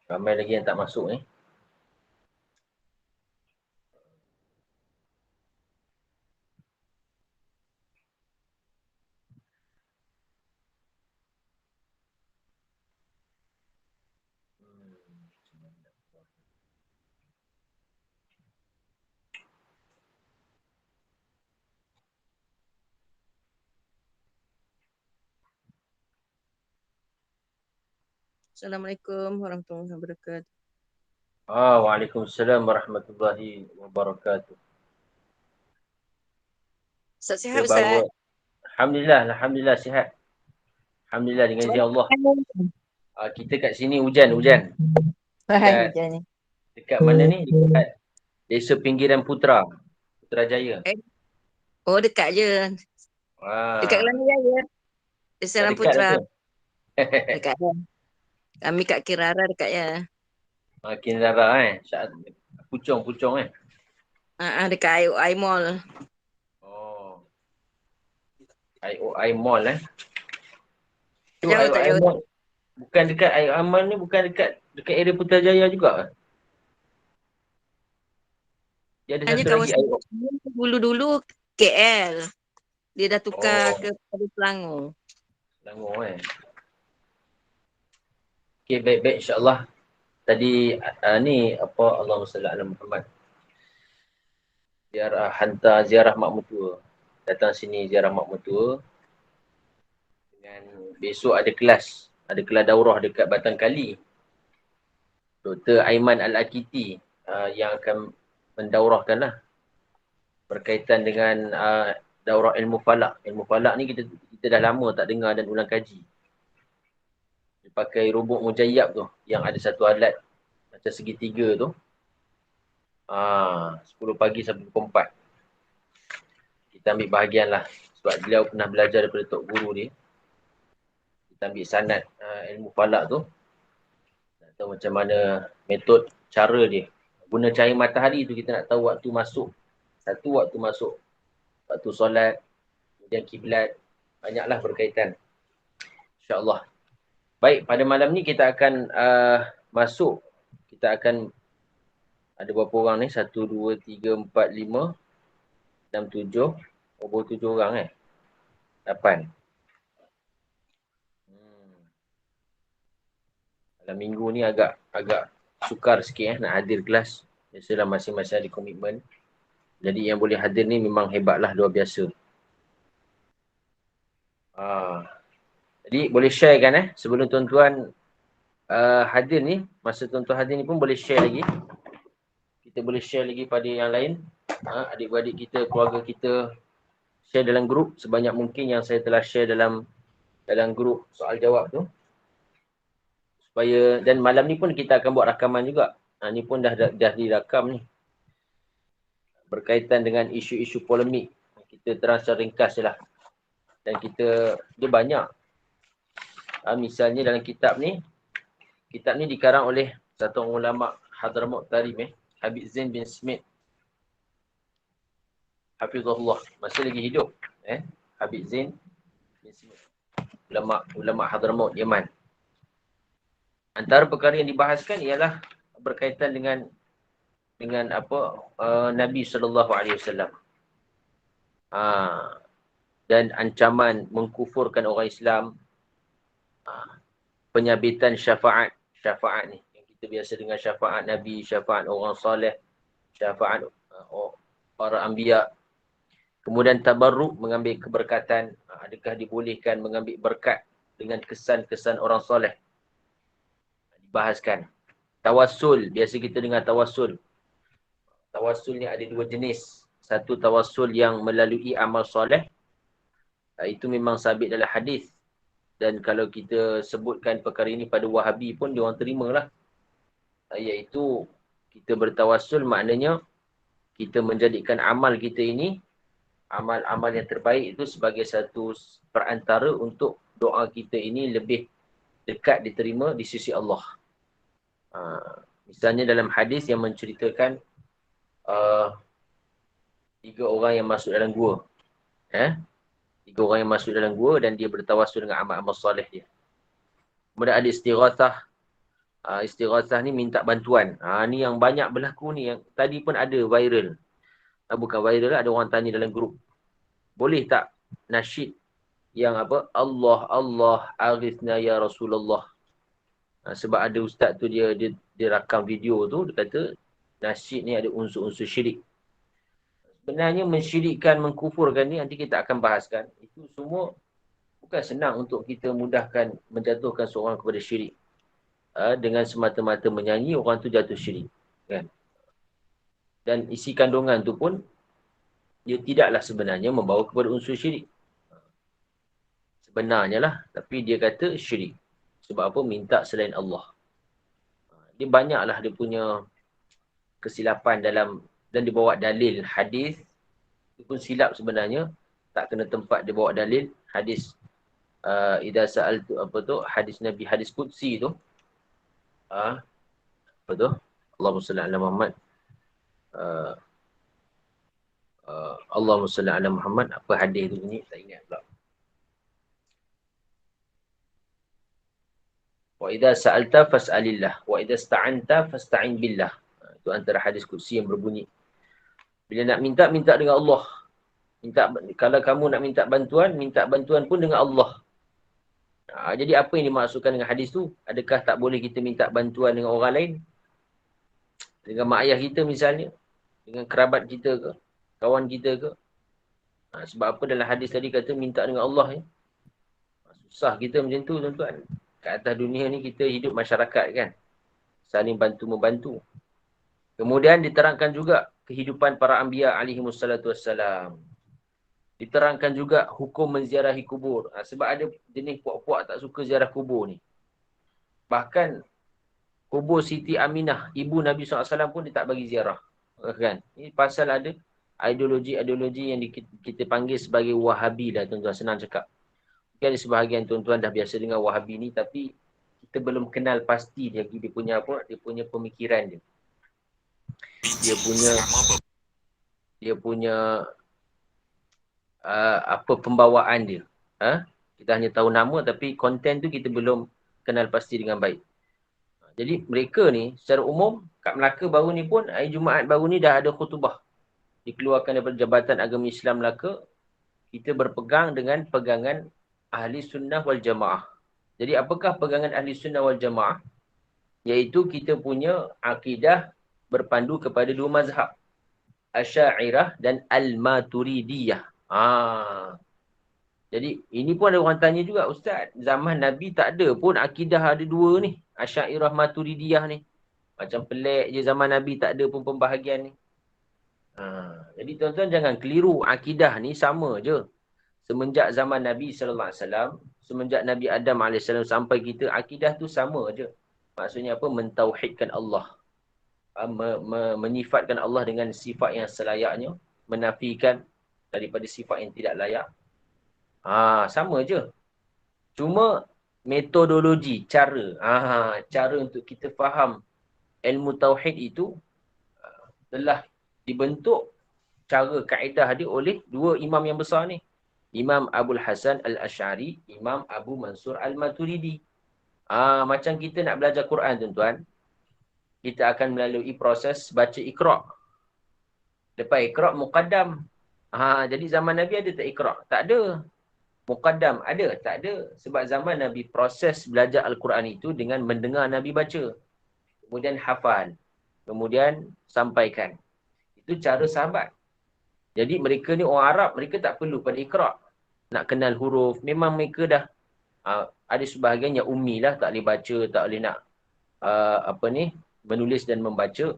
Ramai lagi yang tak masuk ni. Assalamualaikum warahmatullahi wabarakatuh. Waalaikumsalam warahmatullahi wabarakatuh. Ustaz Kita sihat baru, Ustaz? Alhamdulillah sihat. Alhamdulillah dengan Macam izin Allah. mana? Kita kat sini hujan. Hai Dekat hujan ni. dekat mana ni? Dekat Desa Pinggiran Putra. Putrajaya. Oh dekat je. Dekat Ah, Kelana Jaya. dah Desa dekat dah Putra. tu. Dekat je. Kami kat Kirara dekat je. Makin darah Saat pucung Dekat I Mall. Oh, IOI Mall Tu Jauh tak IOI jauh. Mall. Bukan dekat IOI Mall ni, bukan dekat area Putrajaya juga ke? Dia ada Hanya satu lagi kawasan IOI. dulu-dulu KL. Dia dah tukar Oh, ke Selangor. Selangor Okay, baik-baik insyaAllah. Tadi ni apa, Allahumma salli ala Muhammad. Hantar ziarah mak mertua. Datang sini ziarah mak mertua. Dengan besok ada kelas. Ada kelas daurah dekat Batang Kali. Dr. Aiman Al-Akiti yang akan mendaurahkan lah. Berkaitan dengan daurah ilmu falak. Ilmu falak ni kita dah lama tak dengar dan ulang kaji. Dia pakai robot mujayyab tu. Yang ada satu alat macam segitiga tu. 10 pagi sampai pukul 4. Kita ambil bahagian lah. Sebab beliau pernah belajar daripada tok guru dia. Kita ambil sanad ilmu falak tu. Nak tahu macam mana metod cara dia. Guna cahaya matahari tu kita nak tahu waktu masuk. Satu waktu masuk. Waktu solat. Kemudian kiblat. Banyaklah berkaitan. InsyaAllah. Baik, pada malam ni kita akan masuk. Kita akan ada berapa orang ni? 1, 2, 3, 4, 5, 6, 7. Oh, 7 orang 8. Dalam minggu ni agak sukar sikit nak hadir kelas. Biasalah masing-masing ada komitmen. Jadi yang boleh hadir ni memang hebatlah, luar biasa. Jadi boleh share kan sebelum tuan-tuan hadir ni, masa tuan-tuan hadir ni pun boleh share lagi. Kita boleh share lagi pada yang lain. Adik-beradik kita, keluarga kita, share dalam grup sebanyak mungkin yang saya telah share dalam grup soal jawab tu. Supaya, dan malam ni pun kita akan buat rakaman juga. Ni pun dah dirakam ni. Berkaitan dengan isu-isu polemik. Kita terang secara ringkas je lah. Dan dia banyak. Misalnya dalam kitab ni dikarang oleh satu ulama Hadramaut Tarim, Habib Zain bin Smith. Hafizahullah. Masih lagi hidup. Habib Zain bin Smith. Ulama Hadramaut Yaman. Antara perkara yang dibahaskan ialah berkaitan dengan Nabi SAW. Dan ancaman mengkufurkan orang Islam. Penyabitan syafaat ni yang kita biasa dengan syafaat Nabi, syafaat orang soleh, syafaat para anbiya. Kemudian tabarruk, mengambil keberkatan. Adakah dibolehkan mengambil berkat dengan kesan-kesan orang soleh? Dibahaskan. Tawassul, biasa kita dengar tawassul. Tawassul ni ada dua jenis. Satu tawassul yang melalui amal soleh. Itu memang sabit dalam hadis. Dan kalau kita sebutkan perkara ini pada Wahabi pun dia orang terimalah. Iaitu kita bertawassul maknanya kita menjadikan amal kita ini, amal-amal yang terbaik itu sebagai satu perantara untuk doa kita ini lebih dekat diterima di sisi Allah. Misalnya dalam hadis yang menceritakan 3 orang yang masuk dalam gua. 3 orang yang masuk dalam gua dan dia bertawassul dengan amal-amal soleh dia. Kemudian ada istighathah Istighathah ni minta bantuan. Ni yang banyak berlaku ni. Yang tadi pun ada viral. Bukan viral, ada orang tanya dalam grup. Boleh tak nasyid yang apa? Allah, Allah, aghithna ya Rasulullah. Sebab ada ustaz tu dia rakam video tu, dia kata nasyid ni ada unsur-unsur syirik. Sebenarnya mensyirikkan, mengkufurkan ni nanti kita akan bahaskan. Itu semua bukan senang untuk kita mudahkan menjatuhkan seorang kepada syirik. Dengan semata-mata menyanyi, orang tu jatuh syirik. Kan? Dan isi kandungan tu pun, dia tidaklah sebenarnya membawa kepada unsur syirik. Sebenarnya lah. Tapi dia kata syirik. Sebab apa? Minta selain Allah. Dia banyaklah dia punya kesilapan dalam, dan dia bawa dalil hadis. Itu pun silap sebenarnya. Tak kena tempat dia bawa dalil. Hadis idza sa'altu apa tu? Hadis Nabi, hadis Qudsi tu. Apa tu? Allahumma salli ala Muhammad. Allahumma salli ala Muhammad. Apa hadis tu bunyi? Tak ingat pula. Wa idza sa'alta fas'alillah. Wa idza sta'anta fasta'in billah. Itu antara hadis Qudsi yang berbunyi. Bila nak minta, minta dengan Allah. Kalau kamu nak minta bantuan pun dengan Allah. Jadi apa yang dimaksudkan dengan hadis tu? Adakah tak boleh kita minta bantuan dengan orang lain? Dengan mak ayah kita misalnya? Dengan kerabat kita ke? Kawan kita ke? Sebab apa dalam hadis tadi kata minta dengan Allah? Susah kita macam tu tuan-tuan. Kat atas dunia ni kita hidup masyarakat kan? Saling bantu-membantu. Kemudian diterangkan juga kehidupan para anbiya alaihimussalatu wassalam. Diterangkan juga hukum menziarahi kubur. Sebab ada jenis puak-puak tak suka ziarah kubur ni. Bahkan kubur Siti Aminah, ibu Nabi SAW pun dia tak bagi ziarah. Kan? Ini pasal ada ideologi-ideologi yang kita panggil sebagai Wahabi lah tuan-tuan. Senang cakap. Mungkin ada sebahagian tuan-tuan dah biasa dengan Wahabi ni, tapi kita belum kenal pasti dia punya apa, dia punya pemikiran dia. Dia punya apa pembawaan dia. Kita hanya tahu nama tapi konten tu kita belum kenal pasti dengan baik. Jadi mereka ni secara umum kat Melaka baru ni pun hari Jumaat baru ni dah ada khutbah dikeluarkan daripada Jabatan Agama Islam Melaka. Kita berpegang dengan pegangan Ahli Sunnah wal Jamaah. Jadi apakah pegangan Ahli Sunnah wal Jamaah? Iaitu kita punya akidah berpandu kepada dua mazhab. Asy'ariyah dan Al-Maturidiyah. Jadi ini pun ada orang tanya juga, Ustaz, zaman Nabi tak ada pun akidah ada dua ni. Asy'ariyah Maturidiyah ni. Macam pelik je zaman Nabi tak ada pun pembahagian ni. Jadi tuan-tuan jangan keliru, akidah ni sama je. Semenjak zaman Nabi SAW, semenjak Nabi Adam AS sampai kita, akidah tu sama je. Maksudnya apa? Mentauhidkan Allah. Menyifatkan Allah dengan sifat yang selayaknya. Menafikan daripada sifat yang tidak layak. Sama je. Cuma metodologi, cara untuk kita faham ilmu tauhid itu telah dibentuk cara kaedah dia oleh dua imam yang besar ni. Imam Abul Hasan Al-Asy'ari, Imam Abu Mansur Al-Maturidi. Macam kita nak belajar Quran tuan-tuan, kita akan melalui proses baca Iqra'. Lepas Iqra' Muqaddam. Jadi zaman Nabi ada tak Iqra'? Tak ada. Muqaddam ada? Tak ada. Sebab zaman Nabi proses belajar Al-Quran itu dengan mendengar Nabi baca. Kemudian hafal. Kemudian sampaikan. Itu cara sahabat. Jadi mereka ni orang Arab, mereka tak perlu pada Iqra'. Nak kenal huruf. Memang mereka dah ada sebahagian yang ummi lah. Tak boleh baca, tak boleh nak menulis dan membaca.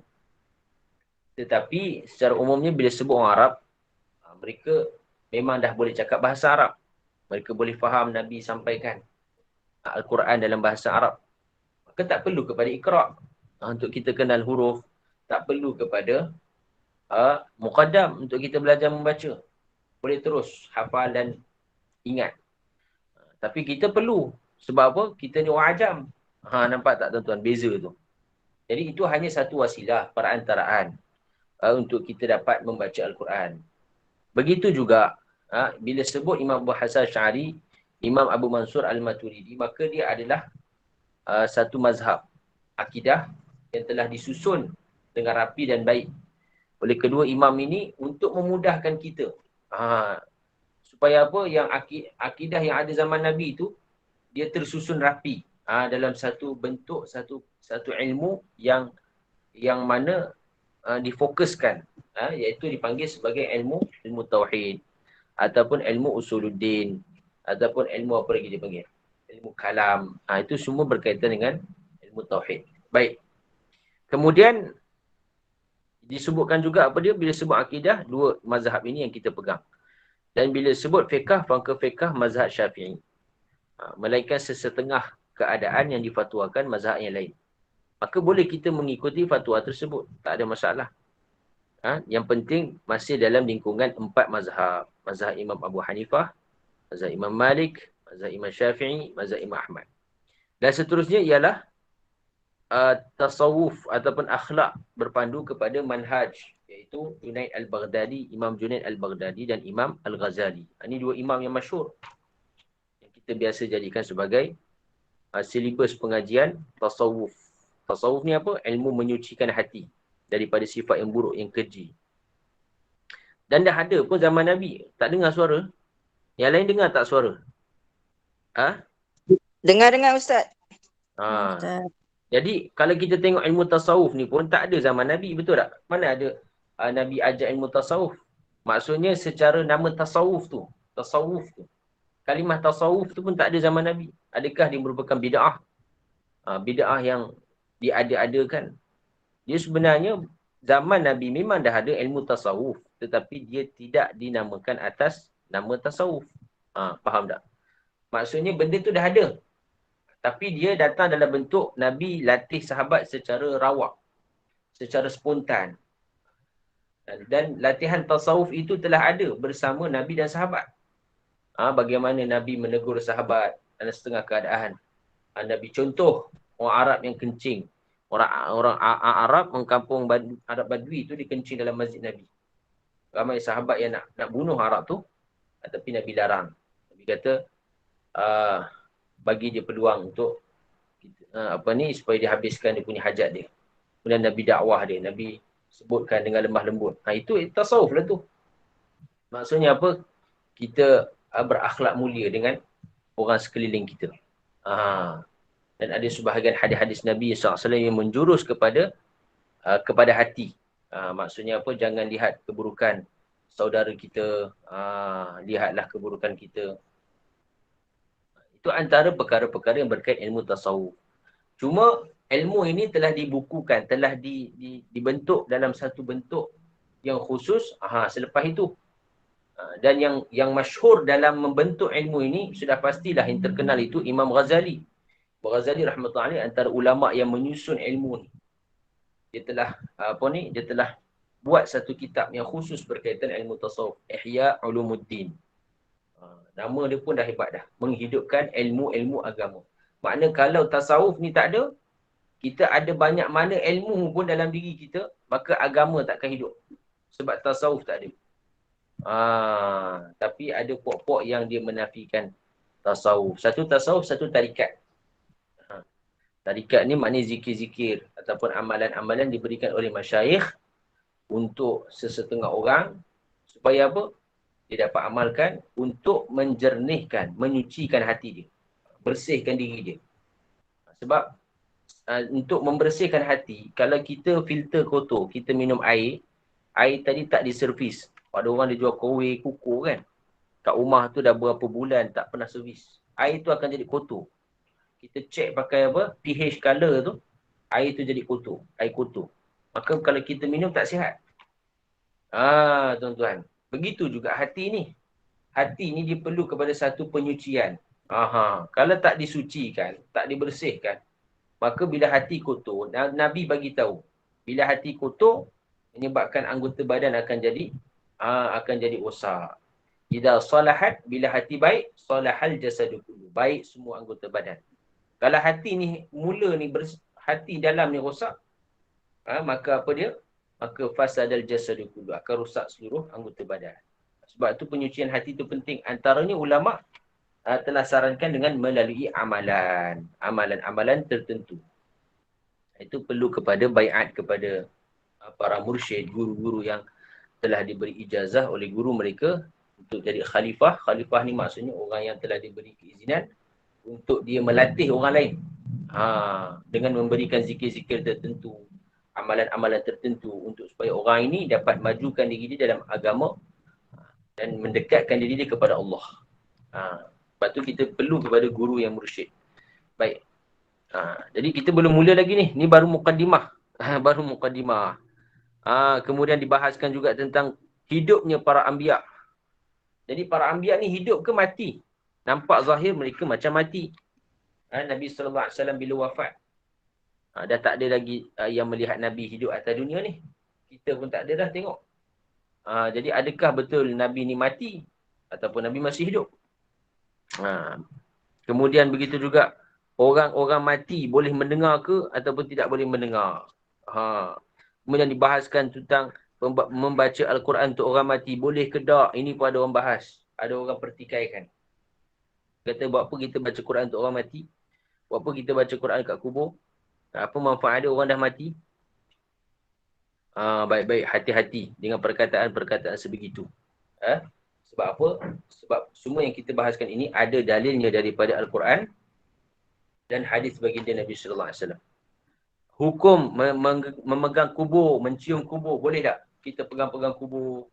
Tetapi secara umumnya bila sebut orang Arab, mereka memang dah boleh cakap bahasa Arab. Mereka boleh faham Nabi sampaikan Al-Quran dalam bahasa Arab. Maka tak perlu kepada Iqra' untuk kita kenal huruf. Tak perlu kepada Muqaddam untuk kita belajar membaca. Boleh terus hafal dan ingat. Tapi kita perlu. Sebab apa? Kita ni orang ajam. Nampak tak tuan-tuan? Beza tu. Jadi itu hanya satu wasilah perantaraan untuk kita dapat membaca Al-Quran. Begitu juga bila sebut Imam Abu Hasan Asy'ari, Imam Abu Mansur Al-Maturidi, maka dia adalah satu mazhab. akidah yang telah disusun dengan rapi dan baik oleh kedua imam ini untuk memudahkan kita. Supaya apa? Yang akidah yang ada zaman Nabi itu, dia tersusun rapi dalam satu bentuk, satu ilmu yang mana difokuskan, iaitu dipanggil sebagai ilmu tauhid ataupun ilmu usuluddin ataupun ilmu apa lagi dia panggil, ilmu kalam. Itu semua berkaitan dengan ilmu tauhid. Baik. Kemudian disebutkan juga apa dia, bila sebut akidah, dua mazhab ini yang kita pegang. Dan bila sebut fiqh, maka fiqh mazhab Syafi'i. Melainkan sesetengah keadaan yang difatwakan mazhab yang lain. Maka boleh kita mengikuti fatwa tersebut. Tak ada masalah. Yang penting masih dalam lingkungan 4 mazhab. Mazhab Imam Abu Hanifah, mazhab Imam Malik, mazhab Imam Syafi'i, mazhab Imam Ahmad. Dan seterusnya ialah tasawuf ataupun akhlak berpandu kepada manhaj, iaitu Junaid al-Baghdadi, Imam Junaid al-Baghdadi dan Imam al-Ghazali. Ini dua imam yang masyhur yang kita biasa jadikan sebagai silibus pengajian tasawuf. Tasawuf ni apa? Ilmu menyucikan hati daripada sifat yang buruk, yang keji. Dan dah ada pun zaman Nabi. Tak dengar suara? Yang lain dengar tak suara? Dengar Ustaz. Ustaz. Jadi kalau kita tengok ilmu tasawuf ni pun tak ada zaman Nabi, betul tak? Mana ada Nabi ajar ilmu tasawuf? Maksudnya secara nama tasawuf tu, kalimah tasawuf tu pun tak ada zaman Nabi. Adakah dia merupakan bid'ah? Bid'ah yang diada-adakan. Dia sebenarnya zaman Nabi memang dah ada ilmu tasawuf, tetapi dia tidak dinamakan atas nama tasawuf. Faham tak? Maksudnya benda tu dah ada, tapi dia datang dalam bentuk Nabi latih sahabat secara rawak, secara spontan. Dan latihan tasawuf itu telah ada bersama Nabi dan sahabat. Bagaimana Nabi menegur sahabat dalam setengah keadaan. Nabi contoh orang Arab yang kencing. Orang Arab mengkampung Arab Badui tu dikencing dalam masjid Nabi. Ramai sahabat yang nak bunuh Arab tu, tapi Nabi larang. Nabi kata, bagi dia peluang untuk supaya dia habiskan dia punya hajat dia. Kemudian Nabi dakwah dia, Nabi sebutkan dengan lemah lembut. Itu tasawuf lah tu. Maksudnya apa? Kita berakhlak mulia dengan orang sekeliling kita. Dan ada sebahagian hadis-hadis Nabi SAW yang menjurus kepada hati. Maksudnya apa? Jangan lihat keburukan saudara kita, lihatlah keburukan kita. Itu antara perkara-perkara yang berkait ilmu tasawuf. Cuma ilmu ini telah dibukukan, telah dibentuk dalam satu bentuk yang khusus selepas itu. Dan yang masyhur dalam membentuk ilmu ini, sudah pastilah yang terkenal itu Imam Ghazali. Ghazali rahmatullahi alaih antara ulama yang menyusun ilmu ni. Dia telah buat satu kitab yang khusus berkaitan ilmu tasawuf, Ihya Ulumuddin. Nama dia pun dah hebat dah. Menghidupkan ilmu-ilmu agama. Makna kalau tasawuf ni tak ada, kita ada banyak mana ilmu pun dalam diri kita, maka agama takkan hidup. Sebab tasawuf tak ada. Tapi ada pokok yang dia menafikan tasawuf. Satu tasawuf, satu tarikat. Tarikat ni maknanya zikir-zikir ataupun amalan-amalan diberikan oleh masyayikh untuk sesetengah orang supaya apa? Dia dapat amalkan untuk menjernihkan, menyucikan hati dia. Bersihkan diri dia. Sebab untuk membersihkan hati, kalau kita filter kotor, kita minum air tadi tak diservis. Ada orang dia jual kowe, kukur kan. Kat rumah tu dah berapa bulan tak pernah servis. Air tu akan jadi kotor. Kita cek pakai apa? pH color tu, air tu jadi kotor. Air kotor. Maka kalau kita minum tak sihat. Tuan-tuan. Begitu juga hati ni. Hati ni dia perlu kepada satu penyucian. Kalau tak disucikan, tak dibersihkan, maka bila hati kotor, Nabi bagi tahu, bila hati kotor, menyebabkan anggota badan akan jadi rosak. Idza salahat, bila hati baik, salahal jasadu kullu. Baik semua anggota badan. Kalau hati ni hati dalam ni rosak, maka apa dia? Maka fasadal jasadu kullu, akan rosak seluruh anggota badan. Sebab tu penyucian hati tu penting. Antaranya ulama telah sarankan dengan melalui amalan tertentu. Itu perlu kepada baiat kepada para mursyid, guru-guru yang telah diberi ijazah oleh guru mereka untuk jadi khalifah. Khalifah ni maksudnya orang yang telah diberi keizinan untuk dia melatih orang lain. Dengan memberikan zikir-zikir tertentu, amalan-amalan tertentu untuk supaya orang ini dapat majukan diri dia dalam agama dan mendekatkan diri dia kepada Allah. Sebab tu kita perlu kepada guru yang mursyid. Baik. Jadi kita belum mula lagi ni. Ni baru mukaddimah. Baru mukaddimah. Kemudian dibahaskan juga tentang hidupnya para anbiya. Jadi para anbiya ni hidup ke mati? Nampak zahir mereka macam mati. Nabi SAW bila wafat, dah tak ada lagi yang melihat Nabi hidup atas dunia ni. Kita pun tak ada dah tengok. Jadi adakah betul Nabi ni mati? Ataupun Nabi masih hidup? Kemudian begitu juga, orang-orang mati boleh mendengar ke ataupun tidak boleh mendengar? Kemudian dibahaskan tentang membaca Al-Quran untuk orang mati. Boleh ke tak? Ini pun ada orang bahas. Ada orang pertikaikan. Kata, buat apa kita baca Quran untuk orang mati? Buat apa kita baca Quran kat kubur? Apa manfaat dia orang dah mati? Baik-baik, hati-hati dengan perkataan-perkataan sebegitu. Sebab apa? Sebab semua yang kita bahaskan ini ada dalilnya daripada Al-Quran dan hadis baginda Nabi sallallahu alaihi wasallam. Hukum memegang kubur, mencium kubur, boleh tak? Kita pegang-pegang kubur,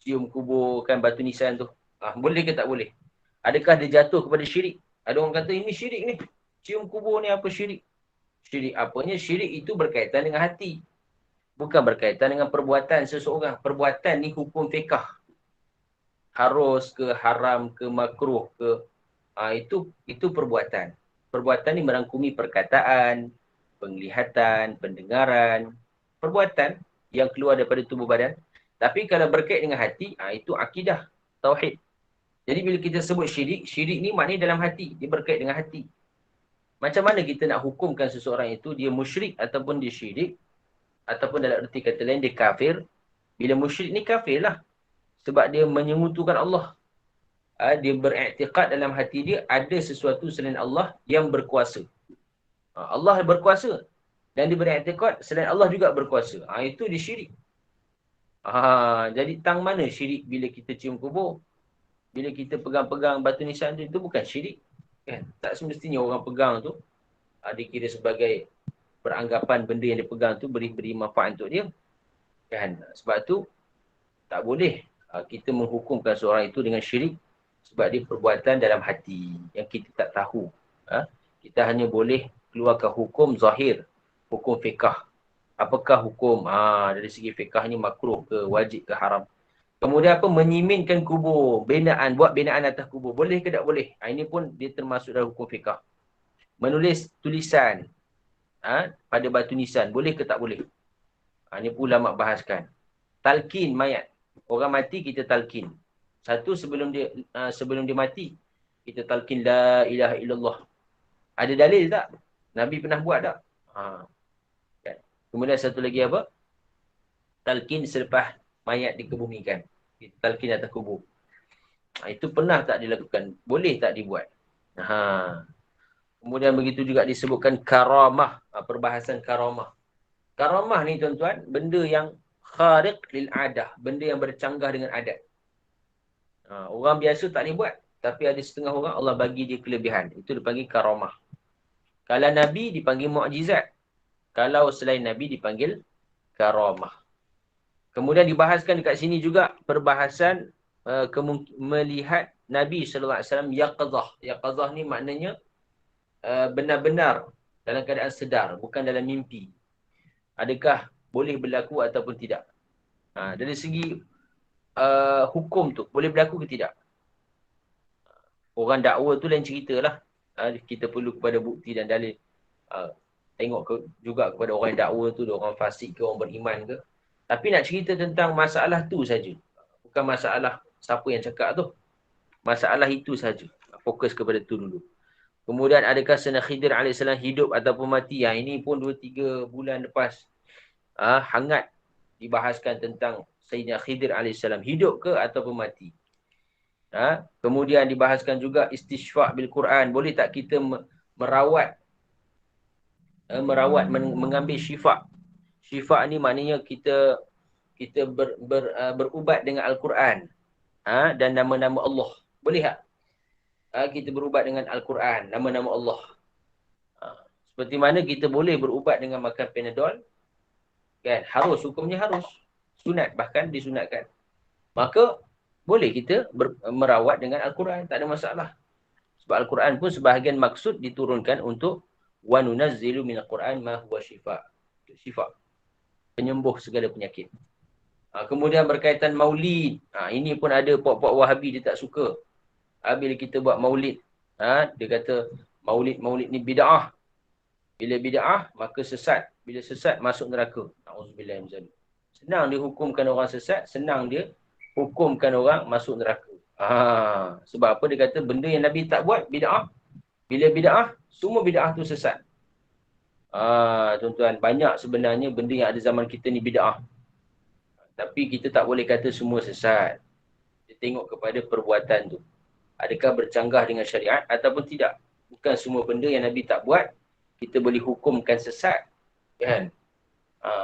cium kubur, kan batu nisan tu. Boleh ke tak boleh? Adakah dia jatuh kepada syirik? Ada orang kata ini syirik ni. Cium kubur ni apa syirik? Syirik apanya? Syirik itu berkaitan dengan hati. Bukan berkaitan dengan perbuatan seseorang. Perbuatan ni hukum fiqh. Harus ke, haram ke, makruh ke. Itu perbuatan. Perbuatan ni merangkumi perkataan, penglihatan, pendengaran, perbuatan yang keluar daripada tubuh badan. Tapi kalau berkait dengan hati, itu akidah, tauhid. Jadi bila kita sebut syirik, syirik ni maknanya dalam hati. Dia berkait dengan hati. Macam mana kita nak hukumkan seseorang itu dia musyrik ataupun dia syirik, ataupun dalam erti kata lain dia kafir? Bila musyrik ni kafir lah. Sebab dia menyekutukan Allah. Dia beriktikad dalam hati dia ada sesuatu selain Allah yang berkuasa. Allah berkuasa. Dan dia beriktikad selain Allah juga berkuasa. Itu dia syirik. Jadi tang mana syirik bila kita cium kubur? Bila kita pegang-pegang batu nisan tu, itu bukan syirik. Kan? Tak semestinya orang pegang tu dikira sebagai beranggapan benda yang dia pegang tu beri manfaat untuk dia. Kan? Sebab tu tak boleh kita menghukumkan seorang itu dengan syirik sebab dia perbuatan dalam hati yang kita tak tahu. Kita hanya boleh keluarkan hukum zahir, hukum fiqh. Apakah hukum dari segi fiqh ni makruh ke, wajib ke, haram. Kemudian apa? Menyiminkan kubur, binaan, buat binaan atas kubur. Boleh ke tak boleh? Ini pun dia termasuk dalam hukum fiqh. Menulis tulisan pada batu nisan, boleh ke tak boleh? Ini pun ulama bahaskan. Talqin mayat. Orang mati kita talqin. Satu sebelum dia mati, kita talqin la ilaha illallah. Ada dalil tak? Nabi pernah buat tak? Kemudian satu lagi apa? Talqin selepas mayat dikebumikan. Kita talqin atas kubur. Itu pernah tak dilakukan? Boleh tak dibuat? Kemudian begitu juga disebutkan karamah. Perbahasan karamah. Karamah ni tuan-tuan, benda yang khariq lil adah. Benda yang bercanggah dengan adat. Orang biasa tak boleh buat. Tapi ada setengah orang Allah bagi dia kelebihan. Itu dipanggil karamah. Kalau Nabi dipanggil mu'jizat. Kalau selain Nabi dipanggil karamah. Kemudian dibahaskan dekat sini juga perbahasan melihat Nabi SAW yaqazah. Yaqazah ni maknanya benar-benar dalam keadaan sedar, bukan dalam mimpi. Adakah boleh berlaku ataupun tidak? Dari segi hukum tu, boleh berlaku ke tidak? Orang dakwa tu lain cerita lah. Kita perlu kepada bukti dan dalil. Tengok juga kepada orang dakwa tu, orang fasik ke, orang beriman ke. Tapi nak cerita tentang masalah tu saja. Bukan masalah siapa yang cakap tu. Masalah itu saja. Fokus kepada tu dulu. Kemudian adakah Sayyidina Khidir AS hidup ataupun mati? Ini pun 2-3 bulan lepas hangat dibahaskan tentang Sayyidina Khidir AS hidup ke ataupun mati. Kemudian dibahaskan juga istishfa' bil Quran. Boleh tak kita merawat merawat, mengambil syifa. Syifa ni maknanya kita berubat dengan Al-Quran, dan nama-nama Allah. Boleh tak? Kita berubat dengan Al-Quran, nama-nama Allah. Seperti mana kita boleh berubat dengan makan Panadol, kan? Harus, hukumnya harus. Sunat, bahkan disunatkan. Maka boleh kita merawat dengan Al-Quran, tak ada masalah. Sebab Al-Quran pun sebahagian maksud diturunkan untuk wa nunazzilu minal Quran ma huwa syifa. Syifa, penyembuh segala penyakit. Kemudian berkaitan maulid. Ini pun ada puak-puak Wahabi dia tak suka. Bila kita buat maulid, dia kata maulid ni bid'ah. Bila bid'ah, maka sesat. Bila sesat, masuk neraka. Na'udzubillah min zalik. Senang dia hukumkan orang sesat, senang dia hukumkan orang masuk neraka. Sebab apa dia kata benda yang Nabi tak buat, bid'ah. Bila bid'ah, semua bid'ah tu sesat. Tuan-tuan, banyak sebenarnya benda yang ada zaman kita ni bid'ah. Tapi kita tak boleh kata semua sesat. Kita tengok kepada perbuatan tu. Adakah bercanggah dengan syariat ataupun tidak. Bukan semua benda yang Nabi tak buat, kita boleh hukumkan sesat. Kan?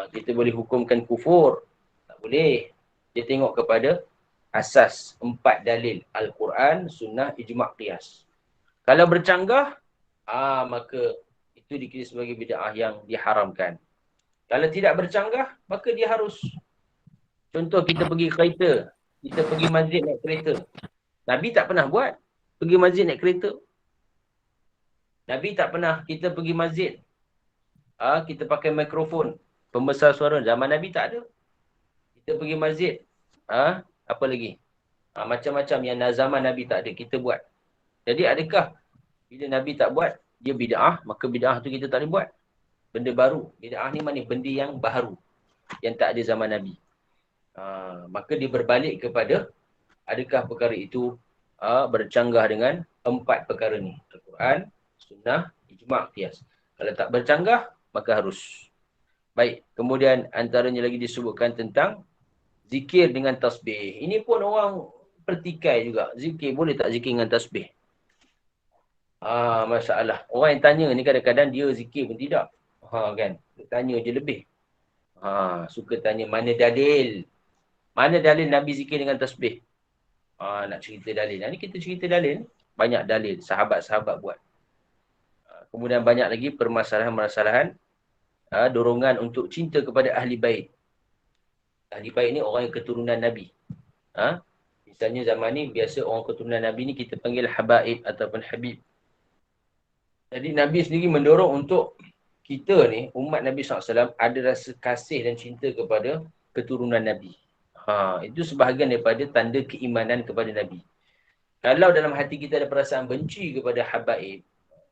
Kita boleh hukumkan kufur. Tak boleh. Dia tengok kepada asas 4 dalil. Al-Quran, Sunnah, Ijma' Qiyas. Kalau bercanggah, maka itu dikira sebagai bid'ah yang diharamkan. Kalau tidak bercanggah, maka dia harus. Contoh kita pergi kereta. Kita pergi masjid naik kereta. Nabi tak pernah buat. Pergi masjid naik kereta. Nabi tak pernah kita pergi masjid. Kita pakai mikrofon. Pembesar suara. Zaman Nabi tak ada. Kita pergi masjid. Apa lagi? Macam-macam yang zaman Nabi tak ada. Kita buat. Jadi adakah bila Nabi tak buat, dia bid'ah, maka bid'ah tu kita tak boleh buat. Benda baru. Bid'ah ni mana? Benda yang baru. Yang tak ada zaman Nabi. Maka dia berbalik kepada adakah perkara itu bercanggah dengan 4 perkara ni. Al-Quran, Sunnah, Ijma' Qiyas. Kalau tak bercanggah, maka harus. Baik, kemudian antaranya lagi disebutkan tentang zikir dengan tasbih. Ini pun orang pertikai juga. Zikir boleh tak zikir dengan tasbih? Masalah. Orang yang tanya ni kadang-kadang dia zikir pun tidak. Kan? Dia tanya je lebih. Suka tanya mana dalil. Mana dalil Nabi zikir dengan tasbih? Nak cerita dalil. Ni kita cerita dalil. Banyak dalil. Sahabat-sahabat buat. Kemudian banyak lagi permasalahan-permasalahan dorongan untuk cinta kepada ahli bait. Ahli bait ni orang yang keturunan Nabi. Misalnya zaman ni biasa orang keturunan Nabi ni kita panggil habaib ataupun habib. Jadi Nabi sendiri mendorong untuk kita ni, umat Nabi SAW ada rasa kasih dan cinta kepada keturunan Nabi. Itu sebahagian daripada tanda keimanan kepada Nabi. Kalau dalam hati kita ada perasaan benci kepada habaib,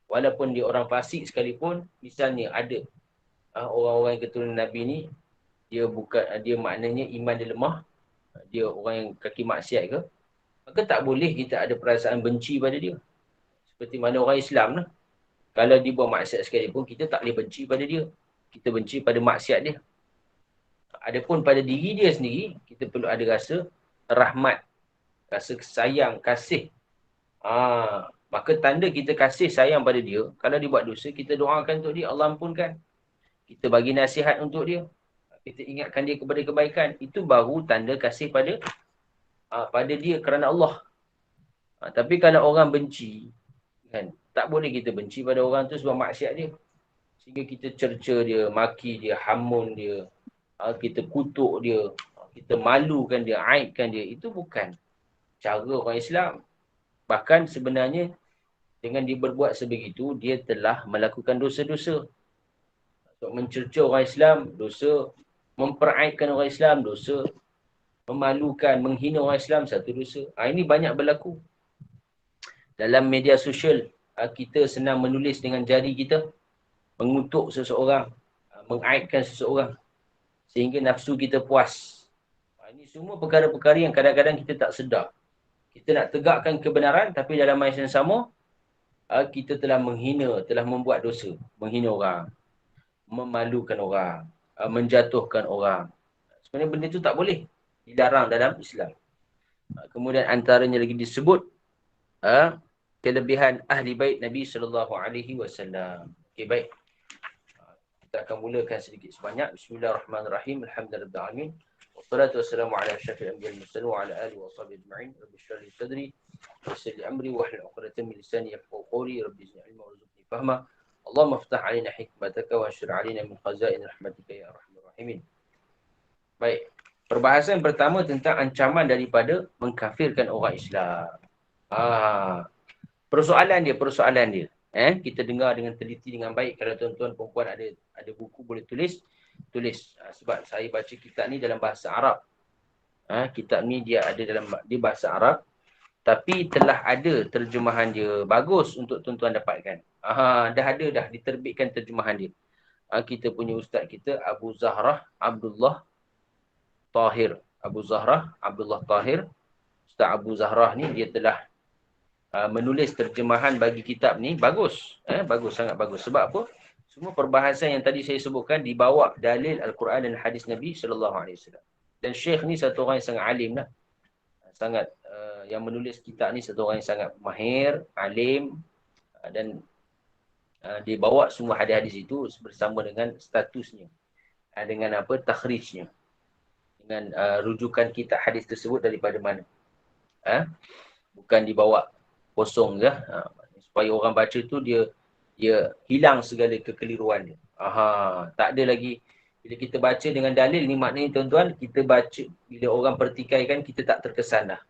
walaupun dia orang fasik sekalipun, misalnya ada orang-orang yang keturunan Nabi ni, dia maknanya iman dia lemah, dia orang yang kaki maksiat ke, maka tak boleh kita ada perasaan benci pada dia. Seperti mana orang Islam lah. Kalau dia buat maksiat sekalipun, kita tak boleh benci pada dia. Kita benci pada maksiat dia. Adapun pada diri dia sendiri, kita perlu ada rasa rahmat, rasa sayang, kasih. Maka tanda kita kasih sayang pada dia, kalau dia buat dosa, kita doakan untuk dia, Allah ampunkan. Kita bagi nasihat untuk dia. Kita ingatkan dia kepada kebaikan. Itu baru tanda kasih pada dia kerana Allah. Tapi kalau orang benci, kan, tak boleh kita benci pada orang tu sebab maksiat dia. Sehingga kita cerca dia, maki dia, hamun dia, kita kutuk dia, kita malukan dia, aibkan dia. Itu bukan cara orang Islam. Bahkan sebenarnya dengan dia berbuat sebegitu, dia telah melakukan dosa-dosa. Untuk mencerca orang Islam, dosa. Memperaibkan orang Islam, dosa. Memalukan, menghina orang Islam, satu dosa. Ini banyak berlaku. Dalam media sosial, kita senang menulis dengan jari kita, mengutuk seseorang, mengaibkan seseorang, sehingga nafsu kita puas. Ini semua perkara-perkara yang kadang-kadang kita tak sedar. Kita nak tegakkan kebenaran, tapi dalam masa yang sama, kita telah menghina, telah membuat dosa. Menghina orang, memalukan orang, menjatuhkan orang. Sebenarnya benda itu tak boleh. Dilarang dalam Islam. Kemudian antaranya lagi disebut kelebihan ahli bait Nabi SAW. Okey, baik. Kita akan mulakan sedikit sebanyak. Bismillahirrahmanirrahim. Alhamdulillahirabbil alamin. Wassalatu wassalamu ala asyrafil anbiya'i wal mursalin wa ala alihi wa sahbihi ajma'in. Rabbi shrah li sadri wa yassir li amri wahlul 'uqdatam min lisani yafqahu qawli. Rabbi zidni ilma warzuqni fahma. Allahumma iftah 'alaina hikmataka wa anshur 'alaina min khazain rahmatika ya arhamar rahimin. Baik. Perbahasan pertama tentang ancaman daripada mengkafirkan orang Islam. Persoalan dia. Kita dengar dengan teliti dengan baik. Kalau tuan-tuan perempuan ada buku boleh tulis. Sebab saya baca kitab ni dalam bahasa Arab. Kitab ni dia ada dia bahasa Arab. Tapi telah ada terjemahan dia. Bagus untuk tuan-tuan dapatkan. Dah diterbitkan terjemahan dia. Kita punya ustaz kita Abu Zahrah Abdullah Tahir. Ustaz Abu Zahrah ni dia telah menulis terjemahan bagi kitab ni. Bagus. Sangat bagus. Sebab apa? Semua perbahasan yang tadi saya sebutkan dibawa dalil Al-Quran dan hadis Nabi SAW. Dan Syekh ni satu orang yang sangat alim lah. Sangat yang menulis kitab ni satu orang yang sangat mahir, alim, dan dia bawa semua hadis-hadis itu bersama dengan statusnya. Dengan takhrijnya. Dengan rujukan kitab hadis tersebut daripada mana. Bukan dibawa kosong je. Supaya orang baca tu dia hilang segala kekeliruan dia. Tak ada lagi. Bila kita baca dengan dalil ni maknanya tuan-tuan, kita baca bila orang pertikaikan kita tak terkesan dah.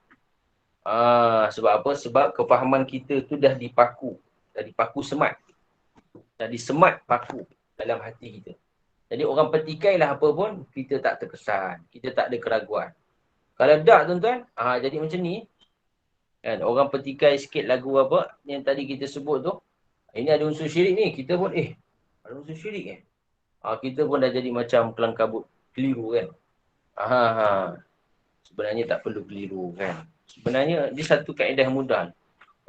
Sebab apa? Sebab kefahaman kita tu dah dipaku semat. Dah disemat paku dalam hati kita. Jadi orang pertikailah apa pun, kita tak terkesan. Kita tak ada keraguan. Kalau tak tuan-tuan, jadi macam ni. Kan, orang petikai sikit lagu apa yang tadi kita sebut tu. Ini ada unsur syirik ni. Kita pun ada unsur syirik kita pun dah jadi macam kelang kabut. Keliru kan. Sebenarnya tak perlu keliru kan. Sebenarnya dia satu kaedah mudah.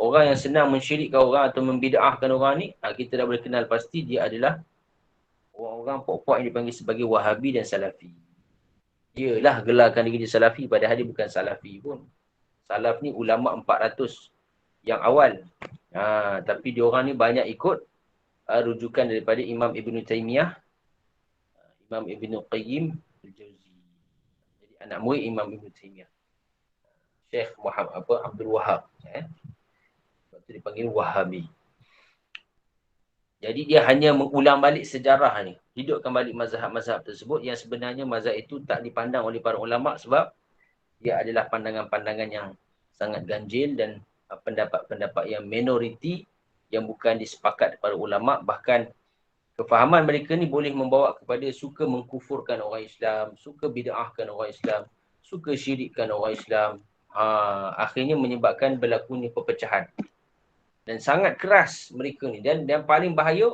Orang yang senang mensyirikkan orang atau membida'ahkan orang ni, kita dah boleh kenal pasti dia adalah orang-orang pokok yang dipanggil sebagai Wahabi dan Salafi. Iyalah gelarkan diri dia Salafi padahal dia bukan Salafi pun. Salaf ni ulama' 400 yang awal. Tapi diorang ni banyak ikut rujukan daripada Imam Ibn Taymiyah, Imam Ibn Qayyim Al-Jawzi. Jadi anak murid Imam Ibn Taymiyah. Syekh Muhammad Abdul Wahab. Sebab tu dipanggil Wahabi. Jadi dia hanya mengulang balik sejarah ni. Hidupkan balik mazhab-mazhab tersebut yang sebenarnya mazhab itu tak dipandang oleh para ulama' sebab dia adalah pandangan-pandangan yang sangat ganjil dan pendapat-pendapat yang minoriti yang bukan disepakat para ulama'. Bahkan kefahaman mereka ni boleh membawa kepada suka mengkufurkan orang Islam, suka bid'ahkan orang Islam, suka syirikkan orang Islam. Akhirnya menyebabkan berlakunya perpecahan. Dan sangat keras mereka ni. Dan yang paling bahaya,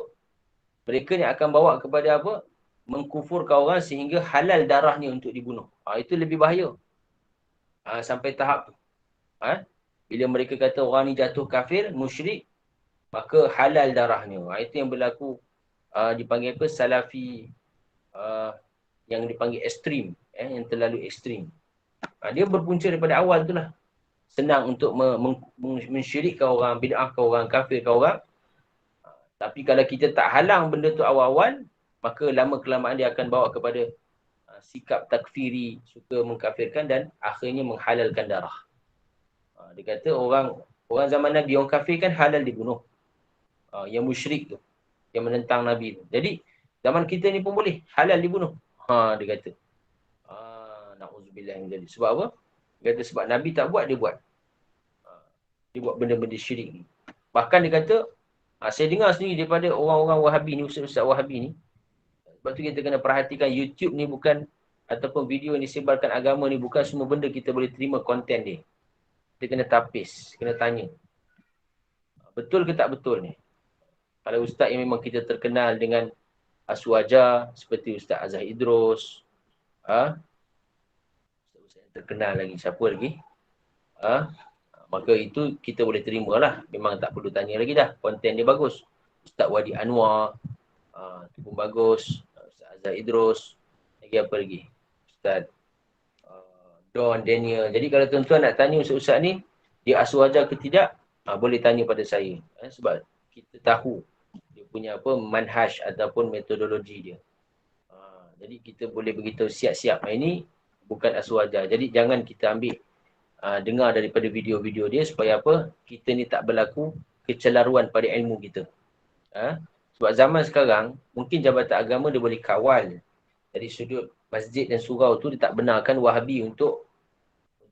mereka ni akan bawa kepada apa? Mengkufurkan orang sehingga halal darahnya untuk dibunuh. Itu lebih bahaya. Sampai tahap tu. Bila mereka kata orang ni jatuh kafir, musyrik, maka halal darahnya. Itu yang berlaku dipanggil apa? Salafi yang dipanggil ekstrim. Yang terlalu ekstrim. Dia berpunca daripada awal tu lah. Senang untuk mensyirikkan orang, bid'ahkan orang, kafirkan orang. Tapi kalau kita tak halang benda tu awal-awal, maka lama-kelamaan dia akan bawa kepada sikap takfiri, suka mengkafirkan dan akhirnya menghalalkan darah. Dia kata orang zaman Nabi, orang kafir kan halal dibunuh. Yang musyrik tu, yang menentang Nabi tu. Jadi zaman kita ni pun boleh halal dibunuh. Dia kata. Na'udzubillah min dzalik. Sebab apa? Dia kata sebab Nabi tak buat, dia buat. Dia buat benda-benda syirik ni. Bahkan dia kata, saya dengar sendiri daripada orang-orang Wahabi ni, ustaz-ustaz Wahabi ni. Sebab tu kita kena perhatikan YouTube ni bukan, ataupun video yang disebarkan agama ni bukan semua benda kita boleh terima konten dia. Kita kena tapis, kena tanya. Betul ke tak betul ni? Kalau ustaz yang memang kita terkenal dengan aswaja, seperti Ustaz Azhar Idrus, ustaz yang terkenal lagi, siapa lagi? Maka itu kita boleh terima lah. Memang tak perlu tanya lagi dah. Konten dia bagus. Ustaz Wadi Anwar, itu pun bagus. Ustaz Azhar Idrus, lagi apa lagi? Ustaz Don Daniel. Jadi kalau tuan-tuan nak tanya ustaz-ustaz ni, dia aswaja ke tidak, boleh tanya pada saya. Sebab kita tahu dia punya apa manhaj ataupun metodologi dia. Jadi kita boleh beritahu siap-siap. Ini bukan aswaja. Jadi jangan kita ambil dengar daripada video-video dia supaya apa? Kita ni tak berlaku kecelaruan pada ilmu kita. Sebab zaman sekarang, mungkin Jabatan Agama dia boleh kawal dari sudut masjid dan surau tu, dia tak benarkan Wahabi untuk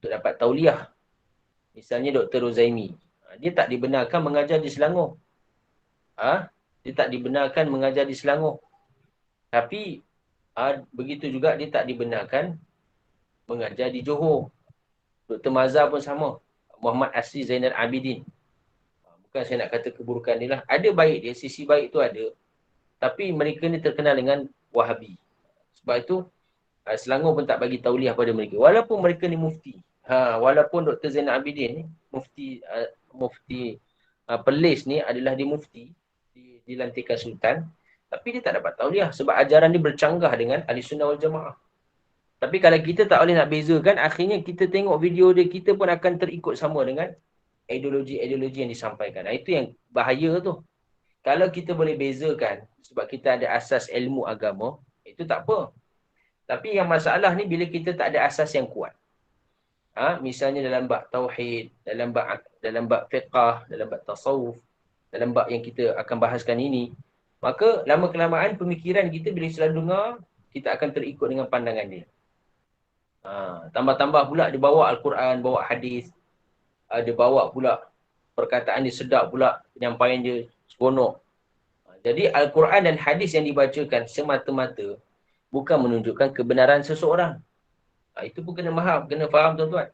dapat tauliah. Misalnya Dr. Rozaimi. Dia tak dibenarkan mengajar di Selangor. Dia tak dibenarkan mengajar di Selangor. Tapi begitu juga dia tak dibenarkan mengajar di Johor. Dr. Mazhar pun sama. Muhammad Asri Zainal Abidin. Bukan saya nak kata keburukan dia lah. Ada baik dia, sisi baik tu ada. Tapi mereka ni terkenal dengan Wahabi. Sebab itu Selangor pun tak bagi tauliah pada mereka. Walaupun mereka ni mufti. Walaupun Dr. Zainal Abidin ni mufti Perlis ni adalah dia mufti di lantikan sultan, tapi dia tak dapat tauliah sebab ajaran dia bercanggah dengan Ahli Sunnah wal Jamaah. Tapi kalau kita tak boleh nak bezakan, akhirnya kita tengok video dia, kita pun akan terikut sama dengan ideologi-ideologi yang disampaikan. Itu yang bahaya tu. Kalau kita boleh bezakan sebab kita ada asas ilmu agama, itu tak apa. Tapi yang masalah ni bila kita tak ada asas yang kuat. Misalnya dalam bab tauhid, dalam bab fiqh, dalam bab tasawuf, dalam bab yang kita akan bahaskan ini, maka lama-kelamaan pemikiran kita bila selalu dengar, kita akan terikut dengan pandangan dia. Tambah-tambah pula dia bawa Al-Quran, bawa hadis, dia bawa pula perkataan dia sedap pula, penyampaian dia seronok. Jadi Al-Quran dan hadis yang dibacakan semata-mata bukan menunjukkan kebenaran seseorang. Itu pun kena faham tuan-tuan.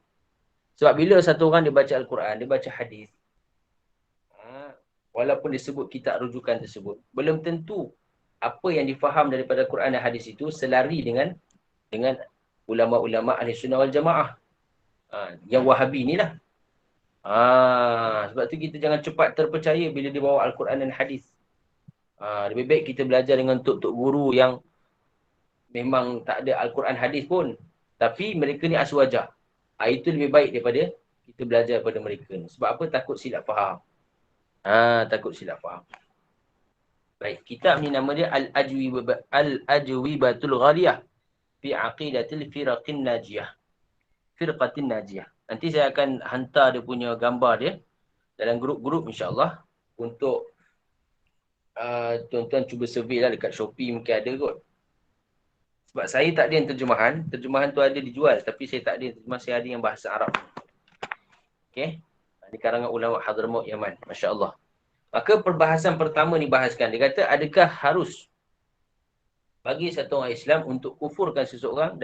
Sebab bila satu orang dia baca Al-Quran, dia baca hadis, walaupun disebut kitab rujukan tersebut, belum tentu apa yang difaham daripada Quran dan hadis itu selari dengan ulama-ulama Ahli Sunnah wal Jamaah. Yang Wahabi ni lah. Sebab tu kita jangan cepat terpercaya bila dia bawa Al-Quran dan hadis. Lebih baik kita belajar dengan tok-tok guru yang memang tak ada Al-Quran hadis pun, tapi mereka ni aswaja. Itu lebih baik daripada kita belajar pada mereka ni. Sebab apa? Takut silap faham. Takut silap faham. Baik, kitab ni nama dia Al-Ajwibatul Ghaliyah fi Aqidatil Firqatin Najiyah. Nanti saya akan hantar dia punya gambar dia dalam grup-grup insya-Allah untuk tuan-tuan cuba survey lah dekat Shopee, mungkin ada kot. Sebab saya tak ada yang terjemahan tu ada dijual, tapi saya tak ada yang terjemahan, saya ada yang bahasa Arab. Okey. Di karangan ulama Hadramaut Yaman, masya-Allah. Maka perbahasan pertama ni bahaskan, dia kata adakah harus bagi satu orang Islam untuk kufurkan seseorang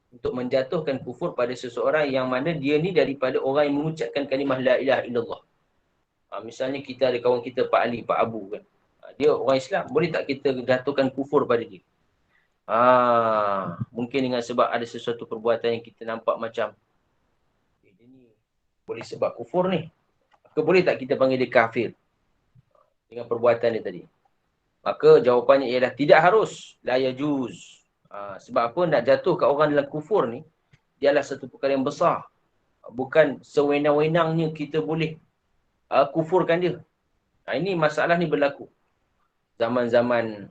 untuk menjatuhkan kufur pada seseorang yang mana dia ni daripada orang yang mengucapkan kalimah la ilaha illallah. Misalnya kita ada kawan kita Pak Ali, Pak Abu kan. Dia orang Islam, boleh tak kita jatuhkan kufur pada dia? Mungkin dengan sebab ada sesuatu perbuatan yang kita nampak macam dia ni boleh sebab kufur ni. Maka boleh tak kita panggil dia kafir dengan perbuatan dia tadi? Maka jawapannya ialah tidak harus. La yajuz. Sebab apa? Nak jatuhkan orang dalam kufur ni, dia adalah satu perkara yang besar. Bukan sewenang-wenangnya kita boleh kufurkan dia. Ini masalah ni berlaku zaman-zaman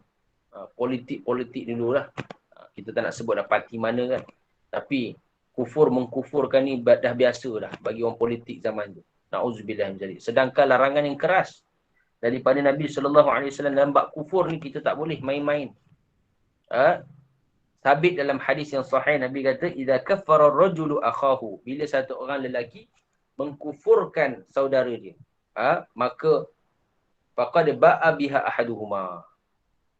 politik dulu lah. Kita tak nak sebut dah parti mana kan. Tapi mengkufurkan ni dah biasa dah bagi orang politik zaman tu. Na'udzubillah min dzalik. Sedangkan larangan yang keras daripada Nabi SAW dalam bab kufur ni kita tak boleh main-main. Sabit dalam hadis yang sahih, Nabi kata, "Idza kaffara ar-rajulu akhahu." Bila satu orang lelaki mengkufurkan saudara dia, maka faqad ba'a biha ahaduhuma.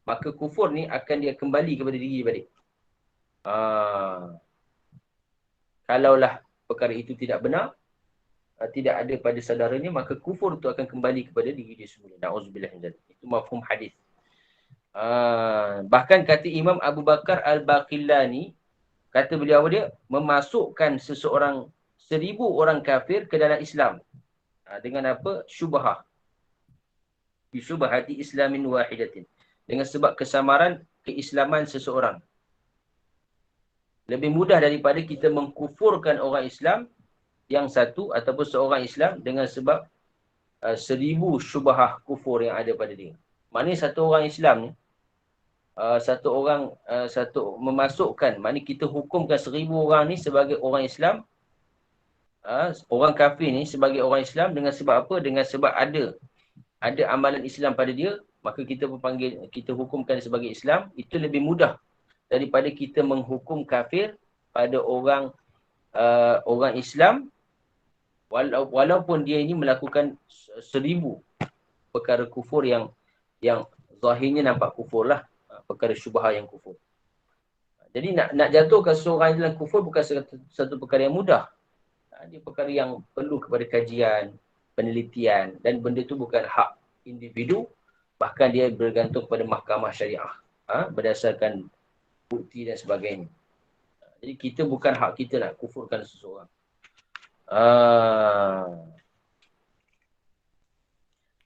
Maka kufur ni akan dia kembali kepada diri balik. Kalaulah perkara itu tidak benar, tidak ada pada saudaranya, maka kufur itu akan kembali kepada diri dia semula. Na'udzubillah min dzalik. Itu mafhum hadis. Bahkan kata Imam Abu Bakar Al-Baqillani, kata beliau dia memasukkan 1000 orang kafir ke dalam Islam. Dengan apa? Syubhah. Bisyubhati islamin wahidatin. Dengan sebab kesamaran keislaman seseorang. Lebih mudah daripada kita mengkufurkan orang Islam yang satu ataupun seorang Islam dengan sebab 1000 syubhah kufur yang ada pada dia. Maknanya satu orang Islam ni, satu memasukkan, maknanya kita hukumkan 1000 orang ni sebagai orang Islam, orang kafir ni sebagai orang Islam dengan sebab apa? Dengan sebab ada amalan Islam pada dia, maka kita hukumkan sebagai Islam. Itu lebih mudah daripada kita menghukum kafir pada orang Islam, walaupun dia ini melakukan 1000 perkara kufur yang zahirnya nampak kufur lah, perkara syubhah yang kufur. Jadi nak jatuhkan seseorang dalam kufur bukan satu perkara yang mudah. Dia perkara yang perlu kepada kajian, penelitian, dan benda tu bukan hak individu, bahkan dia bergantung kepada mahkamah syariah, berdasarkan bukti dan sebagainya. Jadi kita bukan hak kita nak kufurkan seseorang.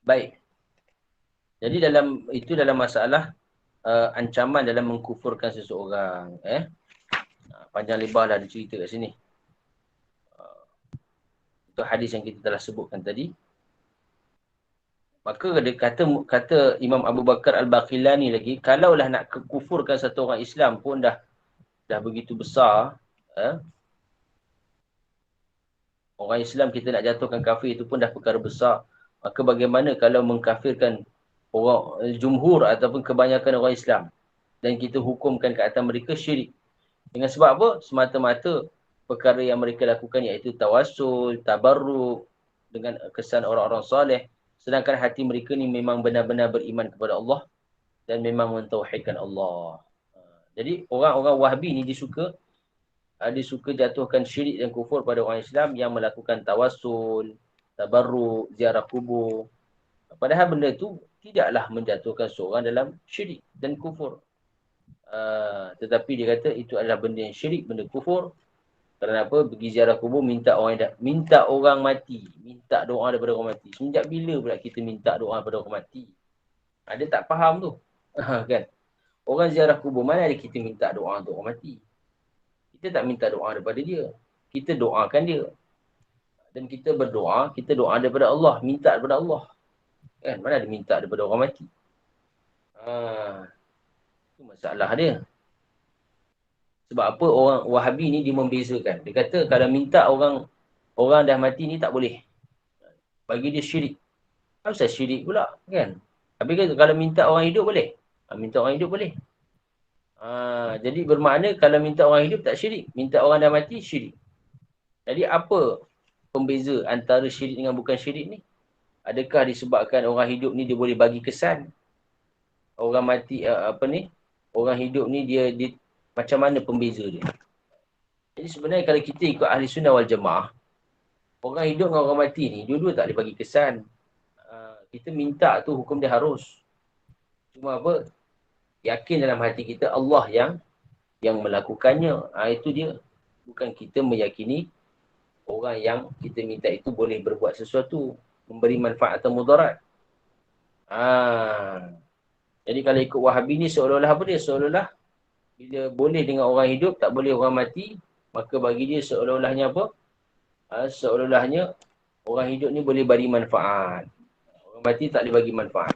Baik. Jadi dalam masalah ancaman dalam mengkufurkan seseorang. Panjang lebar lah dicerita kat sini. Itu hadis yang kita telah sebutkan tadi. Maka dia kata Imam Abu Bakar Al-Baqillani lagi, kalaulah nak kufurkan satu orang Islam pun dah begitu besar, orang Islam kita nak jatuhkan kafir itu pun dah perkara besar. Maka bagaimana kalau mengkafirkan orang jumhur ataupun kebanyakan orang Islam dan kita hukumkan ke atas mereka syirik. Dengan sebab apa? Semata-mata perkara yang mereka lakukan iaitu tawassul, tabarruk dengan kesan orang-orang soleh, sedangkan hati mereka ni memang benar-benar beriman kepada Allah dan memang mentauhidkan Allah. Jadi orang-orang Wahhabi ni dia suka jatuhkan syirik dan kufur pada orang Islam yang melakukan tawassul, tabarruk, ziarah kubur. Padahal benda tu tidaklah menjatuhkan seorang dalam syirik dan kufur. Tetapi dia kata itu adalah benda yang syirik, benda kufur. Kerana apa? Pergi ziarah kubur, minta orang mati. Minta doa daripada orang mati. Sejak bila pula kita minta doa daripada orang mati? Dia tak faham tu. Kan? Orang ziarah kubur, mana ada kita minta doa untuk orang mati? Kita tak minta doa daripada dia. Kita doakan dia. Dan kita berdoa, kita doa daripada Allah. Minta daripada Allah. Kan? Mana ada minta daripada orang mati? Itu masalah dia. Sebab apa orang Wahabi ni dia membezakan. Dia kata kalau minta orang dah mati ni tak boleh. Bagi dia syirik. Apa syirik pula? Kan? Tapi kata kalau minta orang hidup boleh. Minta orang hidup boleh. Jadi bermakna kalau minta orang hidup tak syirik. Minta orang dah mati syirik. Jadi apa pembeza antara syirik dengan bukan syirik ni? Adakah disebabkan orang hidup ni dia boleh bagi kesan? Orang mati, orang hidup ni dia macam mana pembeza dia? Jadi sebenarnya kalau kita ikut ahli sunnah wal jamaah, orang hidup dengan orang mati ni, dua-dua tak boleh bagi kesan. Kita minta tu hukum dia harus. Cuma apa? Yakin dalam hati kita Allah yang melakukannya. Itu dia. Bukan kita meyakini orang yang kita minta itu boleh berbuat sesuatu, memberi manfaat atau mudarat. Jadi kalau ikut Wahabi ni seolah-olah apa dia? Seolah-olah bila boleh dengan orang hidup, tak boleh orang mati, maka bagi dia seolah-olahnya apa? Seolah-olahnya orang hidup ni boleh bagi manfaat. Orang mati tak boleh bagi manfaat.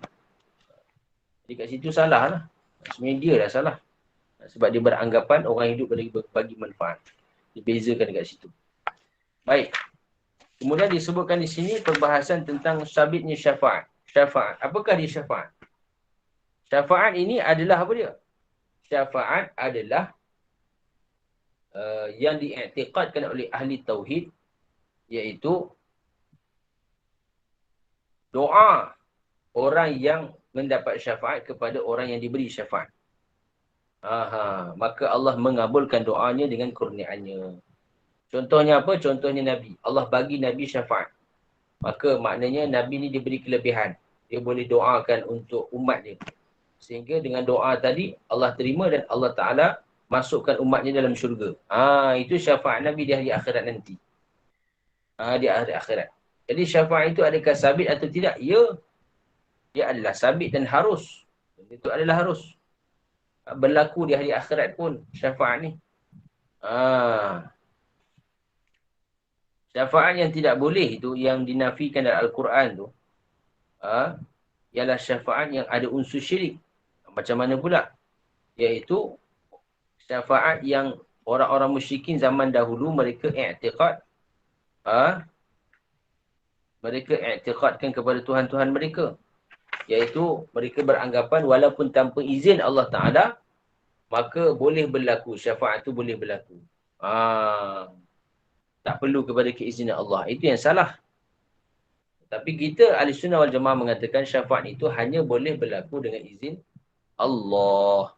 Jadi kat situ salah lah. Sebenarnya dia dah salah. Sebab dia beranggapan orang hidup boleh bagi manfaat. Dibezakan dekat situ. Baik. Kemudian disebutkan di sini perbahasan tentang sabitnya syafaat. Syafaat. Apakah dia syafaat? Syafaat ini adalah apa dia? Syafaat adalah yang diiktikadkan oleh ahli tauhid, iaitu doa orang yang mendapat syafaat kepada orang yang diberi syafaat. Maka Allah mengabulkan doanya dengan kurniaannya. Contohnya apa? Contohnya Nabi. Allah bagi Nabi syafaat. Maka maknanya Nabi ni diberi kelebihan. Dia boleh doakan untuk umat dia. Sehingga dengan doa tadi, Allah terima dan Allah Ta'ala masukkan umatnya dalam syurga. Itu syafaat Nabi di hari akhirat nanti. Di hari akhirat. Jadi syafaat itu adakah sabit atau tidak? Ya. Dia adalah sabit dan harus. Itu adalah harus. Berlaku di hari akhirat pun syafaat ni. Syafaat yang tidak boleh itu, yang dinafikan dalam Al-Quran tu, ialah syafaat yang ada unsur syirik. Macam mana pula? Iaitu syafaat yang orang-orang musyrikin zaman dahulu mereka i'tiqad mereka i'tiqadkan kepada Tuhan-Tuhan mereka. Iaitu mereka beranggapan walaupun tanpa izin Allah Ta'ala, maka boleh berlaku. Syafaat itu boleh berlaku. Tak perlu kepada keizinan Allah. Itu yang salah. Tapi kita Ahlussunnah wal Jamaah mengatakan syafaat itu hanya boleh berlaku dengan izin Allah.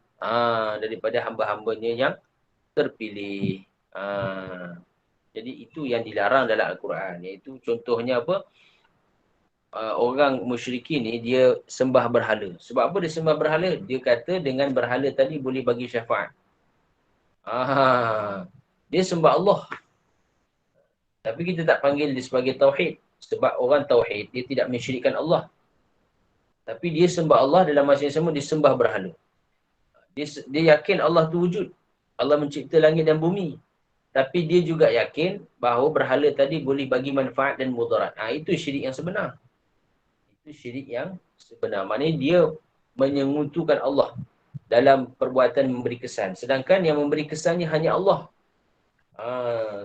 Daripada hamba-hambanya yang terpilih. Jadi itu yang dilarang dalam Al-Quran. Iaitu contohnya apa? Orang musyrikin ni dia sembah berhala. Sebab apa dia sembah berhala? Dia kata dengan berhala tadi boleh bagi syafaat. Dia sembah Allah. Tapi kita tak panggil dia sebagai tauhid. Sebab orang tauhid, dia tidak mensyirikkan Allah. Tapi dia sembah Allah, dalam masa yang sama dia sembah berhala. Dia yakin Allah tu wujud. Allah mencipta langit dan bumi. Tapi dia juga yakin bahawa berhala tadi boleh bagi manfaat dan mudarat. Itu syirik yang sebenar. Itu syirik yang sebenar. Maknanya dia menyengutukan Allah dalam perbuatan memberi kesan. Sedangkan yang memberi kesannya hanya Allah.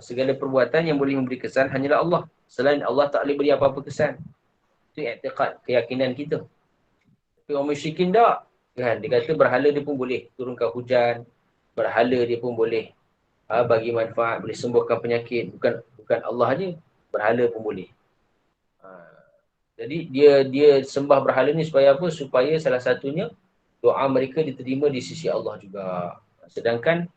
Segala perbuatan yang boleh memberi kesan hanyalah Allah. Selain Allah tak boleh beri apa-apa kesan. Itu i'tiqad, keyakinan kita. Tapi orang musyrikin tak. Kan? Dia kata berhala dia pun boleh turunkan hujan. Berhala dia pun boleh bagi manfaat, boleh sembuhkan penyakit. Bukan Allah aja, berhala pun boleh. Jadi dia sembah berhala ni supaya apa? Supaya salah satunya doa mereka diterima di sisi Allah juga. Sedangkan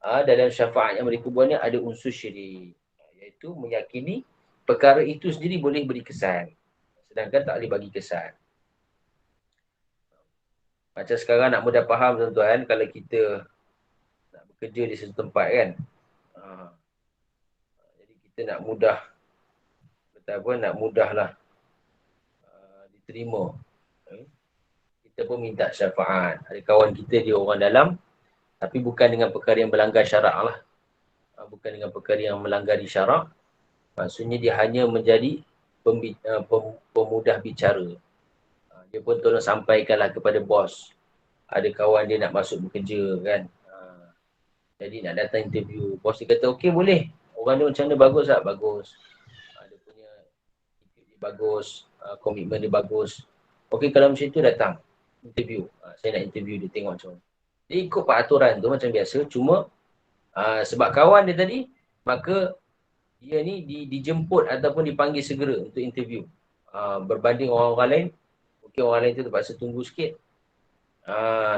dalam syafaat yang mereka buat ni ada unsur syirik. Iaitu meyakini perkara itu sendiri boleh beri kesan. Sedangkan tak boleh bagi kesan. Macam sekarang nak mudah faham tuan-tuan, kalau kita nak bekerja di satu tempat kan. Jadi kita nak mudah, nak mudahlah diterima. Kita pun minta syafaat. Ada kawan kita dia orang dalam, tapi bukan dengan perkara yang melanggar syarak lah. Bukan dengan perkara yang melanggar syarak. Maksudnya dia hanya menjadi pemudah bicara. Dia pun tolong sampaikanlah kepada bos. Ada kawan dia nak masuk bekerja kan. Jadi nak datang interview. Bos dia kata okey boleh. Orang dia macam mana, bagus tak? Bagus. Dia punya dia bagus. Komitmen dia bagus. Okey kalau macam itu datang interview. Saya nak interview dia, tengok macam mana. Dia ikut peraturan tu macam biasa. Cuma sebab kawan dia tadi, maka dia ni dijemput ataupun dipanggil segera untuk interview. Berbanding orang-orang lain, mungkin orang lain tu terpaksa tunggu sikit.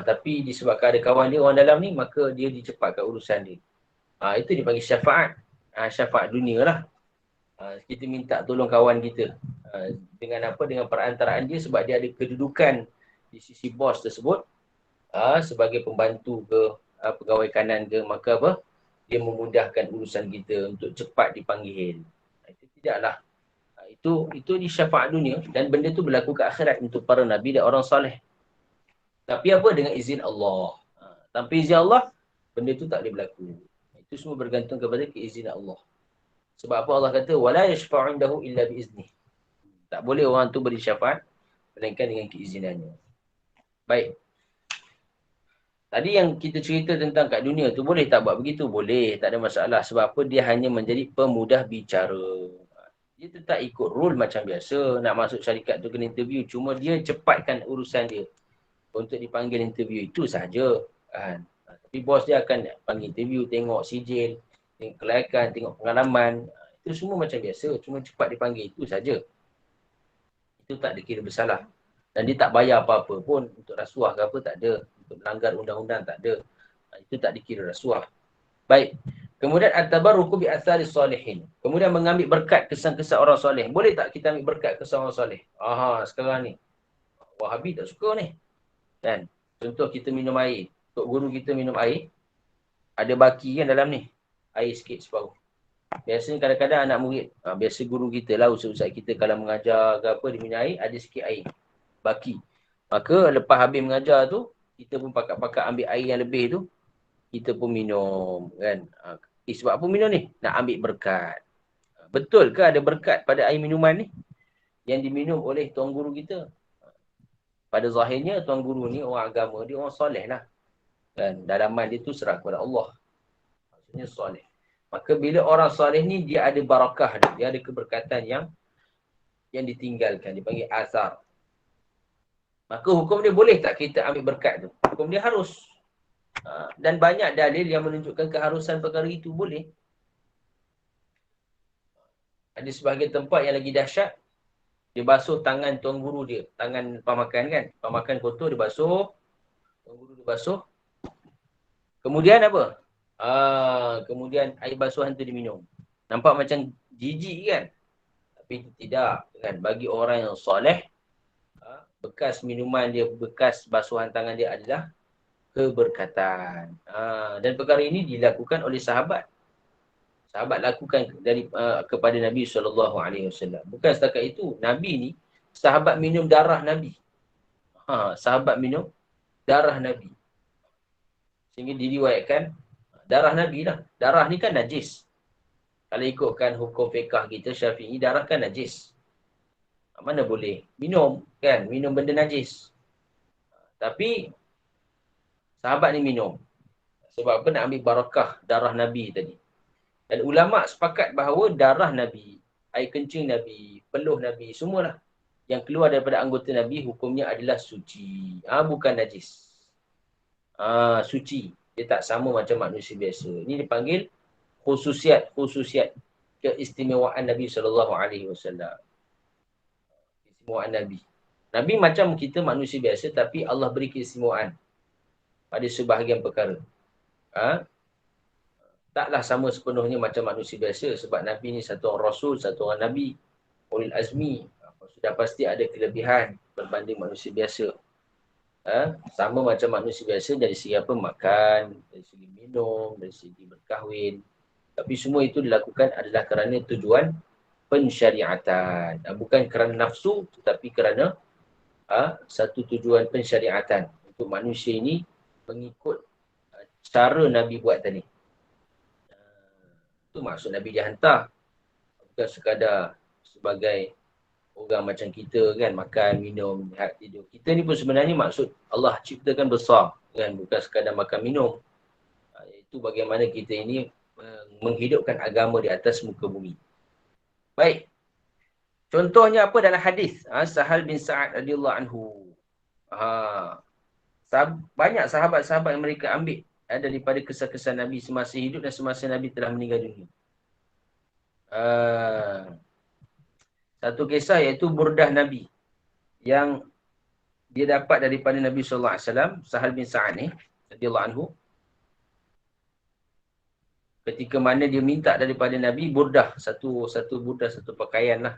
Tapi disebabkan ada kawan dia orang dalam ni, maka dia dicepatkan urusan dia. Itu dipanggil syafaat. Syafaat dunia lah. Kita minta tolong kawan kita. Dengan apa? Dengan perantaraan dia, sebab dia ada kedudukan di sisi bos tersebut. Sebagai pembantu ke, pegawai kanan ke, maka apa? Dia memudahkan urusan kita untuk cepat dipanggil. Itu tidaklah. Itu di syafaat dunia, dan benda tu berlaku ke akhirat untuk para nabi dan orang soleh. Tapi apa? Dengan izin Allah. Tanpa izin Allah, benda tu tak boleh berlaku. Itu semua bergantung kepada keizinan Allah. Sebab apa Allah kata, wala yashfa'u indahu illa biizni. Tak boleh orang tu beri syafaat melainkan dengan keizinannya. Baik. Tadi yang kita cerita tentang kat dunia tu, boleh tak buat begitu? Boleh, tak ada masalah. Sebab apa? Dia hanya menjadi pemudah bicara. Dia tetap ikut rule macam biasa. Nak masuk syarikat tu kena interview. Cuma dia cepatkan urusan dia untuk dipanggil interview. Itu sahaja. Kan? Tapi bos dia akan panggil interview, tengok sijil, tengok kelayakan, tengok pengalaman. Itu semua macam biasa. Cuma cepat dipanggil. Itu saja. Itu tak dikira bersalah. Dan dia tak bayar apa-apa pun untuk rasuah ke apa, tak ada. Untuk melanggar undang-undang, tak ada. Itu tak dikira rasuah. Baik. Kemudian at-tabarruku bi athari salihin. Kemudian mengambil berkat kesan-kesan orang soleh. Boleh tak kita ambil berkat kesan orang soleh? Sekarang ni Wahabi tak suka ni. Kan? Contoh kita minum air. Tok guru kita minum air. Ada baki kan dalam ni. Air sikit separuh. Biasanya kadang-kadang anak murid, biasa guru kita lah, ustaz-ustaz kita kalau mengajar ke apa, dia minum air, ada sikit air. Baki. Maka lepas habis mengajar tu, kita pun pakat-pakat ambil air yang lebih tu, kita pun minum kan. Sebab apa minum ni? Nak ambil berkat. Betul ke ada berkat pada air minuman ni? yang diminum oleh tuan guru kita. Pada zahirnya tuan guru ni orang agama, dia orang soleh lah. Dan dalaman dia tu serah kepada Allah. Maksudnya soleh. Maka bila orang soleh ni dia ada barakah dia ada keberkatan yang ditinggalkan, dipanggil azar. Maka hukum dia boleh tak kita ambil berkat tu? Hukum dia harus. Dan banyak dalil yang menunjukkan keharusan perkara itu boleh. Ada sebahagian tempat yang lagi dahsyat, dia basuh tangan tuan guru dia. Tangan pamakan kan. Pamakan kotor dia basuh. Tuan guru dia basuh. Kemudian apa? Kemudian air basuhan tu diminum. Nampak macam jijik kan? Tapi tidak. Kan? Bagi orang yang soleh, bekas minuman dia, bekas basuhan tangan dia adalah keberkatan. Dan perkara ini dilakukan oleh sahabat. Sahabat lakukan kepada Nabi SAW. Bukan setakat itu. Nabi ni, sahabat minum darah Nabi. Sahabat minum darah Nabi. Sehingga diriwayatkan, darah Nabi lah. Darah ni kan najis. Kalau ikutkan hukum fiqah kita, Syafi'i, darah kan najis. Mana boleh minum, kan? Minum benda najis. Tapi, sahabat ni minum. Sebab apa? Nak ambil barakah darah Nabi tadi. Dan ulama' sepakat bahawa darah Nabi, air kencing Nabi, peluh Nabi, semualah yang keluar daripada anggota Nabi, hukumnya adalah suci. Bukan najis. Suci. Dia tak sama macam manusia biasa. Ini dipanggil khususiat keistimewaan Nabi SAW. Keistimewaan Nabi. Nabi macam kita manusia biasa, tapi Allah beri keistimewaan pada sebahagian perkara. Taklah sama sepenuhnya macam manusia biasa, sebab Nabi ni satu orang Rasul, satu orang Nabi, ulil azmi. Sudah pasti ada kelebihan berbanding manusia biasa. Sama macam manusia biasa dari segi apa? Makan, dari segi minum, dari segi berkahwin. Tapi semua itu dilakukan adalah kerana tujuan pensyariatan. Bukan kerana nafsu, tetapi kerana satu tujuan pensyariatan. Untuk manusia ini mengikut cara Nabi buat tadi. Itu maksud Nabi dihantar. Bukan sekadar sebagai orang macam kita kan, makan, minum, lihat, tidur. Kita ni pun sebenarnya maksud Allah ciptakan besar kan, bukan sekadar makan, minum. Itu bagaimana kita ini menghidupkan agama di atas muka bumi. Baik. Contohnya apa dalam hadis? Sahal bin Sa'ad radhiyallahu anhu. Banyak sahabat-sahabat yang mereka ambil daripada kisah-kisah Nabi semasa hidup dan semasa Nabi telah meninggal dunia. Satu kisah iaitu burdah Nabi yang dia dapat daripada Nabi SAW, Sahal bin Sa'ad ni, radhiyallahu anhu. Ketika mana dia minta daripada Nabi burdah, satu burdah, satu pakaian lah.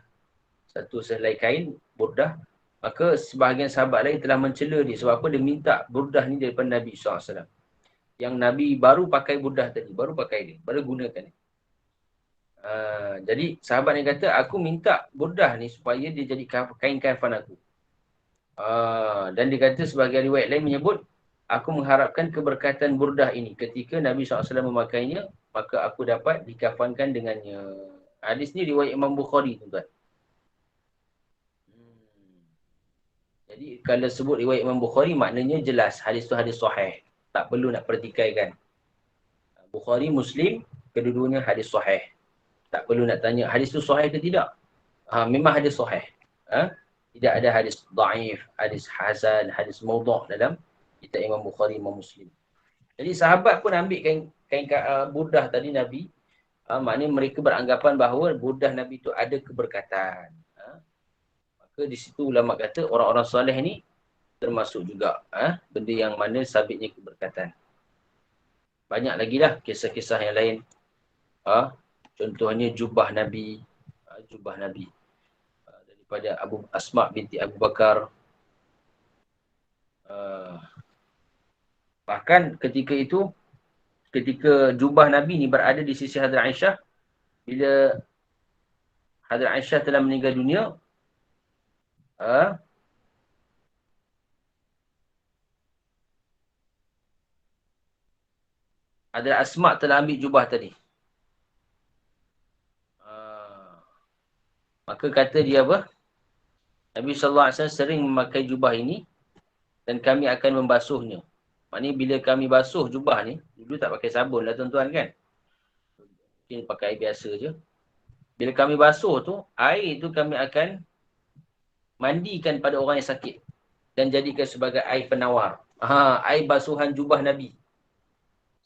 Satu sehelai kain, burdah. Maka sebahagian sahabat lain telah mencela dia. Sebab apa? Dia minta burdah ni daripada Nabi SAW. Yang Nabi baru pakai burdah tadi. Baru pakai dia. Baru gunakan dia. Jadi sahabat ni kata, aku minta burdah ni supaya dia jadi kain kafan aku. Dan dia kata sebagai riwayat lain menyebut, aku mengharapkan keberkatan burdah ini. Ketika Nabi SAW memakainya, maka aku dapat dikafankan dengannya. Hadis ni riwayat Imam Bukhari, tuan-tuan. Jadi kalau sebut riwayat Imam Bukhari, maknanya jelas hadis tu hadis sahih. Tak perlu nak pertikaikan. Bukhari, Muslim, kedua-duanya hadis sahih. Tak perlu nak tanya hadis tu sahih ke tidak. Memang hadis sahih. Tidak ada hadis dhaif, hadis hasan, hadis maudhu' dalam kitab Imam Bukhari, Imam Muslim. Jadi sahabat pun ambil kain burdah tadi Nabi. Maknanya mereka beranggapan bahawa burdah Nabi itu ada keberkatan. Maka di situ ulama kata orang-orang soleh ni termasuk juga benda yang mana sabitnya keberkatan. Banyak lagi lah kisah-kisah yang lain. Contohnya jubah Nabi. Daripada Asma binti Abu Bakar. Bahkan ketika itu, ketika jubah Nabi ni berada di sisi Hadrat Aisyah, bila Hadrat Aisyah telah meninggal dunia, Hadrat Asma telah ambil jubah tadi. Maka kata dia apa? Nabi SAW sering memakai jubah ini dan kami akan membasuhnya. Maknanya bila kami basuh jubah ni, dulu tak pakai sabun lah tuan-tuan kan. Mungkin pakai air biasa je. Bila kami basuh tu, air tu kami akan mandikan pada orang yang sakit dan jadikan sebagai air penawar. Air basuhan jubah Nabi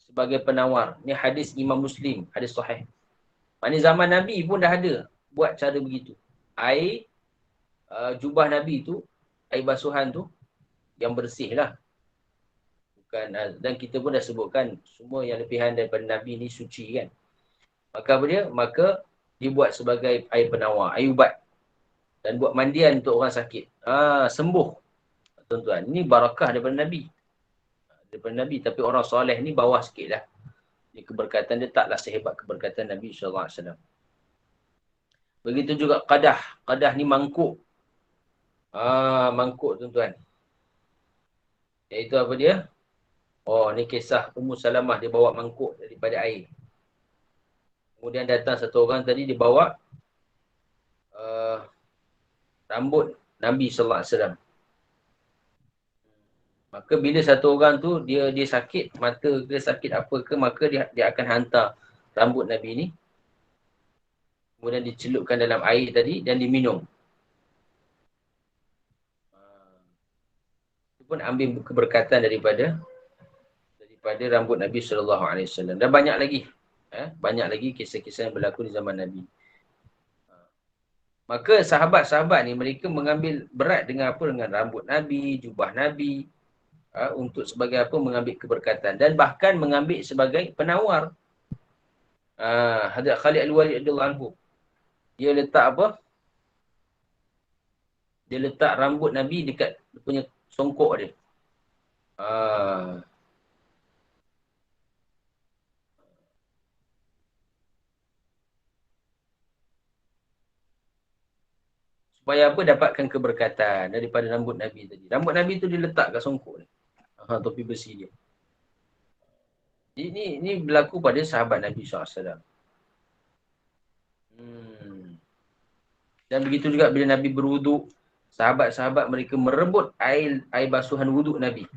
sebagai penawar. Ni hadis Imam Muslim, hadis sahih. Maknanya zaman Nabi pun dah ada buat cara begitu. Air jubah Nabi tu, air basuhan tu yang bersih lah. Bukan, dan kita pun dah sebutkan semua yang lebihan daripada Nabi ni suci kan. Maka apa dia? Maka dibuat sebagai air penawar, air ubat. Dan buat mandian untuk orang sakit. Sembuh. Tuan-tuan, ini barakah daripada Nabi. Daripada Nabi. Tapi orang soleh ni bawah sikit lah. Ini keberkatan dia taklah sehebat keberkatan Nabi SAW. Begitu juga qadah. Qadah ni mangkuk. Mangkuk tuan-tuan. Iaitu apa dia? Ni kisah Ummu Salamah, dia bawa mangkuk daripada air. Kemudian datang satu orang tadi, dia bawa rambut Nabi SAW. Maka bila satu orang tu, dia sakit, mata ke sakit apa ke, maka dia akan hantar rambut Nabi ni. Kemudian dicelupkan dalam air tadi dan diminum. Itu pun ambil keberkatan daripada rambut Nabi SAW. Dan banyak lagi. Banyak lagi kisah-kisah yang berlaku di zaman Nabi. Maka sahabat-sahabat ni mereka mengambil berat dengan apa? Dengan rambut Nabi, jubah Nabi. Untuk sebagai apa? Mengambil keberkatan. Dan bahkan mengambil sebagai penawar. Hadrat Khalid Al-Walid radhiyallahu anhu. Dia letak apa? Dia letak rambut Nabi dekat dia punya songkok dia. Supaya apa? Dapatkan keberkatan daripada rambut Nabi tadi. Rambut Nabi tu diletak kat songkok ni. Topi besi dia. Ini berlaku pada sahabat Nabi SAW. Dan begitu juga bila Nabi berwuduk, sahabat-sahabat mereka merebut air basuhan wuduk Nabi.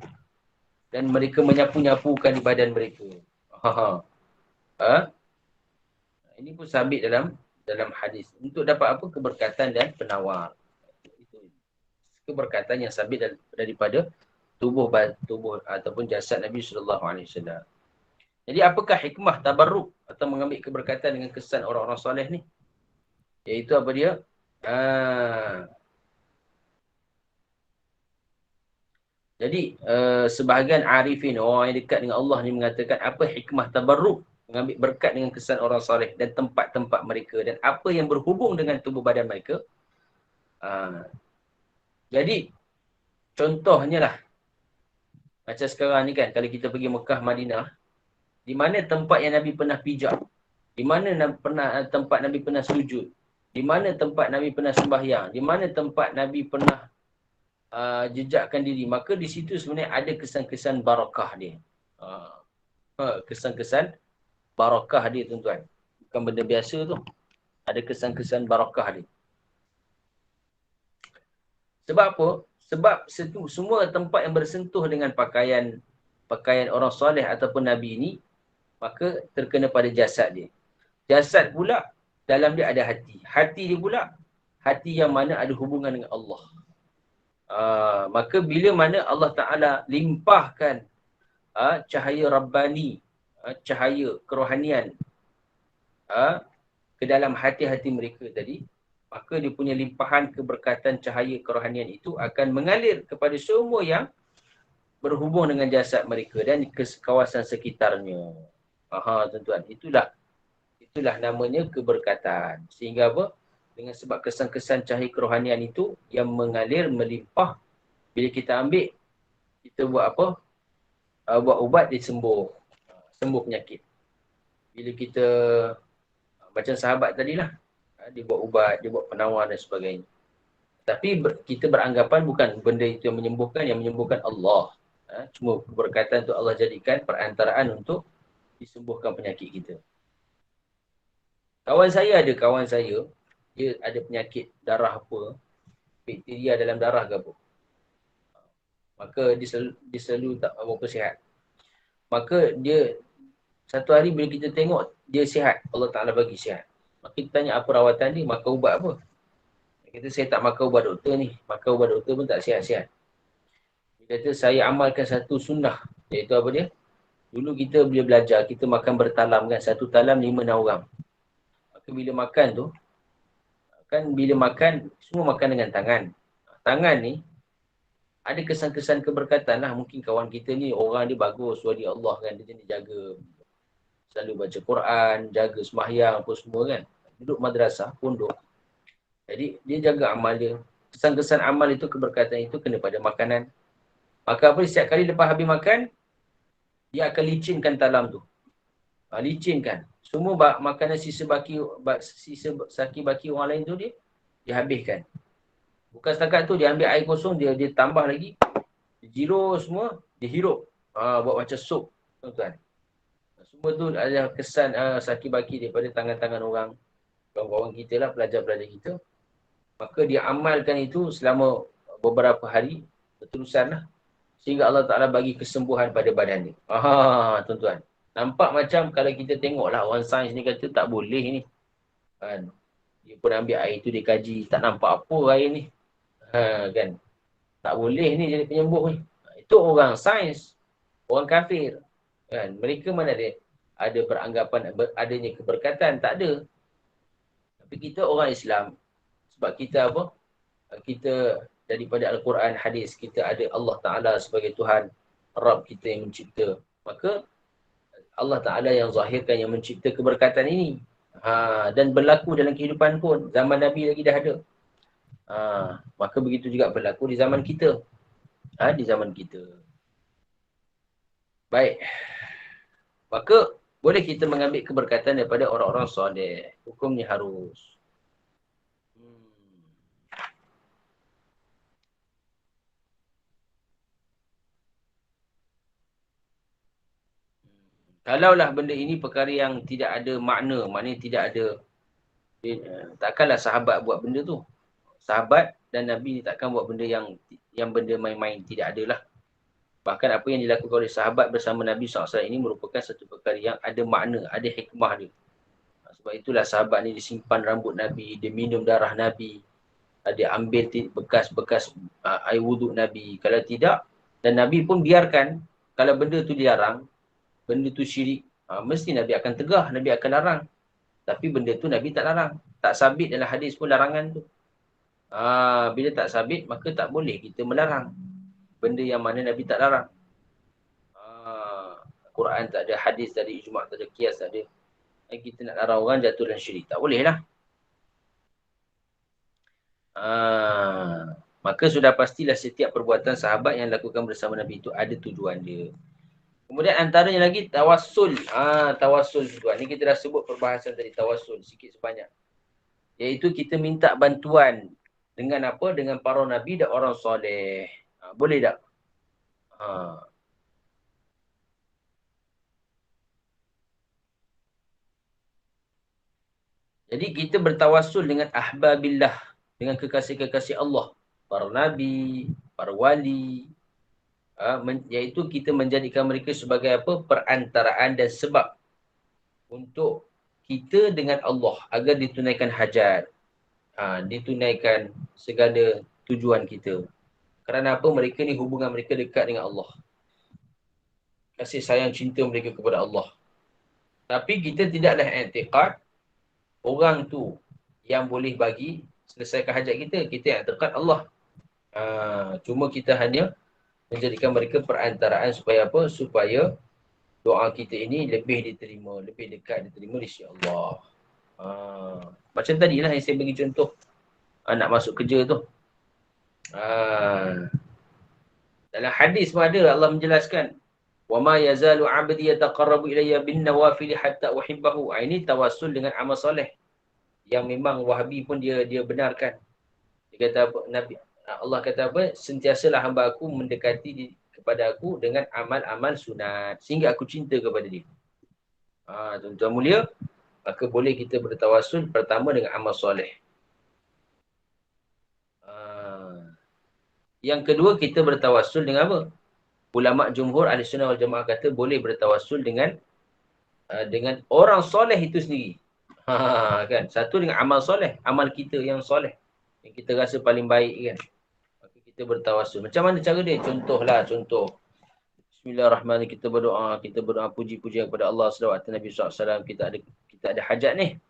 Dan mereka menyapu-nyapukan di badan mereka. Ini pun sabit dalam hadis. Untuk dapat apa? Keberkatan dan penawar. Itu keberkatan yang sabit daripada tubuh ataupun jasad Nabi SAW. Jadi apakah hikmah tabarruk atau mengambil keberkatan dengan kesan orang-orang soleh ni? Iaitu apa dia? Jadi sebahagian arifin, orang yang dekat dengan Allah ni mengatakan apa hikmah tabarruk? Mengambil berkat dengan kesan orang soleh dan tempat-tempat mereka dan apa yang berhubung dengan tubuh badan mereka. Jadi contohnya lah, macam sekarang ni kan, kalau kita pergi Mekah, Madinah, di mana tempat yang Nabi pernah pijak, di mana tempat Nabi pernah sujud, di mana tempat Nabi pernah sembahyang, di mana tempat Nabi pernah jejakkan diri, maka di situ sebenarnya ada kesan-kesan barakah dia. Kesan-kesan barakah dia tuan-tuan. Bukan benda biasa tu. Ada kesan-kesan barakah dia. Sebab apa? Sebab semua tempat yang bersentuh dengan pakaian orang soleh ataupun Nabi ini, maka terkena pada jasad dia. Jasad pula, dalam dia ada hati. Hati dia pula, hati yang mana ada hubungan dengan Allah. Maka bila mana Allah Ta'ala limpahkan cahaya Rabbani, cahaya kerohanian ke dalam hati-hati mereka tadi, maka dia punya limpahan keberkatan cahaya kerohanian itu akan mengalir kepada semua yang berhubung dengan jasad mereka dan ke kawasan sekitarnya. Tuan-tuan, itulah namanya keberkatan. Sehingga apa? Dengan sebab kesan-kesan cahaya kerohanian itu yang mengalir, melimpah, bila kita ambil, kita buat apa? Buat ubat, dia sembuh penyakit. Bila kita macam sahabat tadilah, dia buat ubat, dia buat penawar dan sebagainya. Tapi kita beranggapan bukan benda itu yang menyembuhkan Allah. Cuma keberkatan itu Allah jadikan perantaraan untuk disembuhkan penyakit kita. Kawan saya, dia ada penyakit darah apa. bakteria dalam darah ke apa. Maka dia selalu tak apa sihat. Maka dia satu hari bila kita tengok dia sihat, Allah Ta'ala bagi sihat. Maka kita tanya apa rawatan dia, makan ubat apa. Kita saya tak makan ubat doktor ni. Makan ubat doktor pun tak sihat-sihat. Dia kata saya amalkan satu sunnah. Iaitu apa dia? Dulu kita bila belajar, kita makan bertalam kan. Satu talam 5-6 orang. Maka bila makan tu, kan bila makan, semua makan dengan tangan. Tangan ni, ada kesan-kesan keberkatan lah. Mungkin kawan kita ni, orang dia bagus, wali Allah kan. Dia jaga, selalu baca Quran, jaga sembahyang apa semua kan. Duduk madrasah, pondok. Jadi dia jaga amal dia. Kesan-kesan amal itu, keberkatan itu kena pada makanan. Maka apa, setiap kali lepas habis makan, dia akan licinkan talam tu. Licinkan. Semua makanan sisa saki baki orang lain tu dia habiskan. Bukan setakat tu, dia ambil air kosong, dia tambah lagi. Dia jiru semua, dia hirup. Buat macam sup. Tuan-tuan. Semua tu adalah kesan saki baki daripada tangan-tangan orang. Kawan-kawan kita lah, pelajar-pelajar kita. Maka dia amalkan itu selama beberapa hari. Berterusan lah. Sehingga Allah Ta'ala bagi kesembuhan pada badan dia. Tuan-tuan. Nampak macam kalau kita tengok lah orang sains ni kata tak boleh ni. Kan? Dia pun ambil air tu dia kaji. Tak nampak apa air ni. Kan? Tak boleh ni jadi penyembuh ni. Itu orang sains. Orang kafir. Kan? Mereka mana ada beranggapan adanya keberkatan. Tak ada. Tapi kita orang Islam. Sebab kita apa? Kita daripada Al-Quran, hadis. Kita ada Allah Ta'ala sebagai Tuhan. Rabb kita yang mencipta. Maka Allah Ta'ala yang zahirkan, yang mencipta keberkatan ini. Dan berlaku dalam kehidupan pun. Zaman Nabi lagi dah ada. Maka begitu juga berlaku di zaman kita. Di zaman kita. Baik. Maka boleh kita mengambil keberkatan daripada orang-orang soleh. Hukumnya harus. Kalaulah benda ini perkara yang tidak ada makna, maknanya tidak ada, takkanlah sahabat buat benda tu. Sahabat dan Nabi ni takkan buat benda yang benda main-main, tidak adalah. Bahkan apa yang dilakukan oleh sahabat bersama Nabi SAW ini merupakan satu perkara yang ada makna, ada hikmah dia. Sebab itulah sahabat ni disimpan rambut Nabi, dia minum darah Nabi, dia ambil bekas-bekas air wuduk Nabi. Kalau tidak, dan Nabi pun biarkan, kalau benda tu dilarang, benda tu syirik, mesti Nabi akan tegah, Nabi akan larang. Tapi benda tu Nabi tak larang. Tak sabit dalam hadis pun larangan tu. Bila tak sabit, maka tak boleh kita melarang benda yang mana Nabi tak larang. Quran tak ada, hadis tak ada, ijma' tak ada, qiyas tak ada. Kita nak larang orang jatuh dalam syirik. Tak boleh lah. Maka sudah pastilah setiap perbuatan sahabat yang lakukan bersama Nabi itu ada tujuan dia. Kemudian antaranya lagi tawassul. Tawassul tuan. Ni kita dah sebut perbahasan tadi tawassul sikit sebanyak. Iaitu kita minta bantuan dengan apa? Dengan para nabi dan orang soleh. Boleh tak? Jadi kita bertawassul dengan ahbabillah, dengan kekasih-kekasih Allah, para nabi, para wali, iaitu kita menjadikan mereka sebagai apa? Perantaraan dan sebab untuk kita dengan Allah agar ditunaikan hajat, ditunaikan segala tujuan kita. Kerana apa? Mereka ni hubungan mereka dekat dengan Allah. Kasih sayang cinta mereka kepada Allah. Tapi kita tidaklah i'tiqad orang tu yang boleh bagi selesaikan hajat kita. Kita i'tiqad Allah. Cuma kita hanya menjadikan mereka perantaraan supaya apa? Supaya doa kita ini lebih diterima, lebih dekat diterima di sisi Allah. Macam tadilah yang saya bagi contoh. Nak masuk kerja tu. Dalam hadis pun ada Allah menjelaskan. وَمَا يَزَالُ عَبْدِي يَتَقَرَّبُ إِلَيَّ بِالنَّوَافِلِ حَتَّى أُحِبَّهُ. Ini tawassul dengan amal soleh. Yang memang Wahabi pun dia benarkan. Dia kata apa? Allah kata apa? Sentiasalah hamba aku mendekati kepada aku dengan amal-amal sunat. Sehingga aku cinta kepada dia. Tuan-tuan mulia, maka boleh kita bertawassul pertama dengan amal soleh. Yang kedua, kita bertawassul dengan apa? Ulama jumhur ahli sunnah wal jamaah kata boleh bertawassul dengan orang soleh itu sendiri. Kan? Satu dengan amal soleh, amal kita yang soleh, yang kita rasa paling baik kan. Maka kita bertawassul. Macam mana cara dia? Contoh. Bismillahirrahmanirrahim. Kita berdoa puji-puji kepada Allah selawat Nabi SAW. Kita ada hajat ni.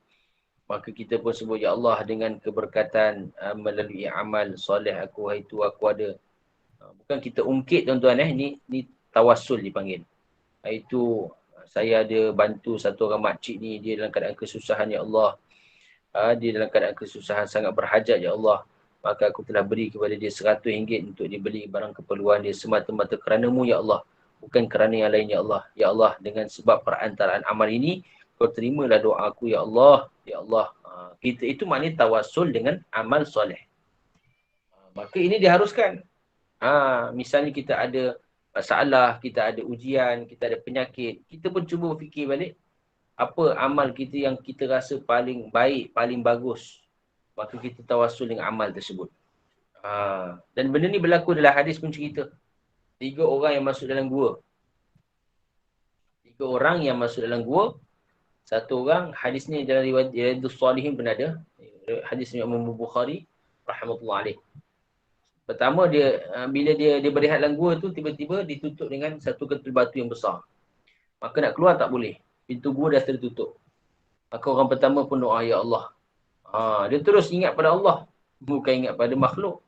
Maka kita pun sebut, ya Allah, dengan keberkatan melalui amal soleh aku, itu aku ada. Bukan kita ungkit tuan-tuan ni tawassul dipanggil. Itu saya ada bantu satu orang makcik ni, dia dalam keadaan kesusahan, ya Allah. Dia dalam keadaan kesusahan sangat berhajat, ya Allah. Maka aku telah beri kepada dia RM100 untuk dia beli barang keperluan dia semata-mata kerana-Mu, ya Allah. Bukan kerana yang lain, ya Allah. Ya Allah, dengan sebab perantaraan amal ini, Kau terimalah doa aku, ya Allah. Ya Allah. Kita itu maknanya tawassul dengan amal soleh. Maka ini diharuskan. Misalnya kita ada masalah, kita ada ujian, kita ada penyakit. Kita pun cuba fikir balik. Apa amal kita yang kita rasa paling baik, paling bagus. Maka kita tawassul dengan amal tersebut. Dan benda ni berlaku dalam hadis pun cerita. 3 orang yang masuk dalam gua. 3 orang yang masuk dalam gua. 1 orang, hadis ni dalam riwayat Riyadhus Shalihin pun ada. Hadis ni Imam Bukhari rahimahullah alaih. Pertama dia bila dia berehat dalam gua tu, tiba-tiba ditutup dengan satu ketul batu yang besar. Maka nak keluar tak boleh. Pintu gua dah tertutup. Maka orang pertama pun doa, ya Allah. Dia terus ingat pada Allah. Bukan ingat pada makhluk.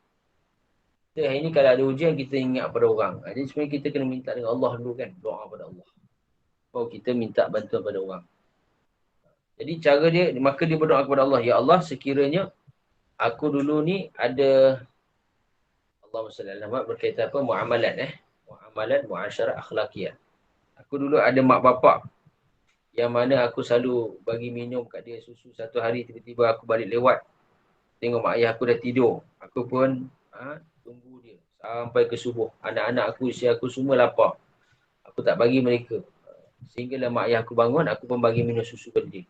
Hari ni kalau ada ujian, kita ingat pada orang. Jadi sebenarnya kita kena minta dengan Allah dulu kan. Doa pada Allah. Baru kita minta bantuan pada orang. Jadi cara dia, maka dia berdoa kepada Allah. Ya Allah, sekiranya aku dulu ni ada, Allahumma salli ala Muhammad, berkaitan apa? Muamalat. Muamalat, muasyarah, akhlakiyah. Aku dulu ada mak bapak yang mana aku selalu bagi minum kat dia susu. Satu hari tiba-tiba aku balik lewat. Tengok mak ayah aku dah tidur. Aku pun tunggu dia sampai ke subuh. Anak-anak aku, isteri aku semua lapar. Aku tak bagi mereka. Sehinggalah mak ayah aku bangun, aku pun bagi minum susu pada dia.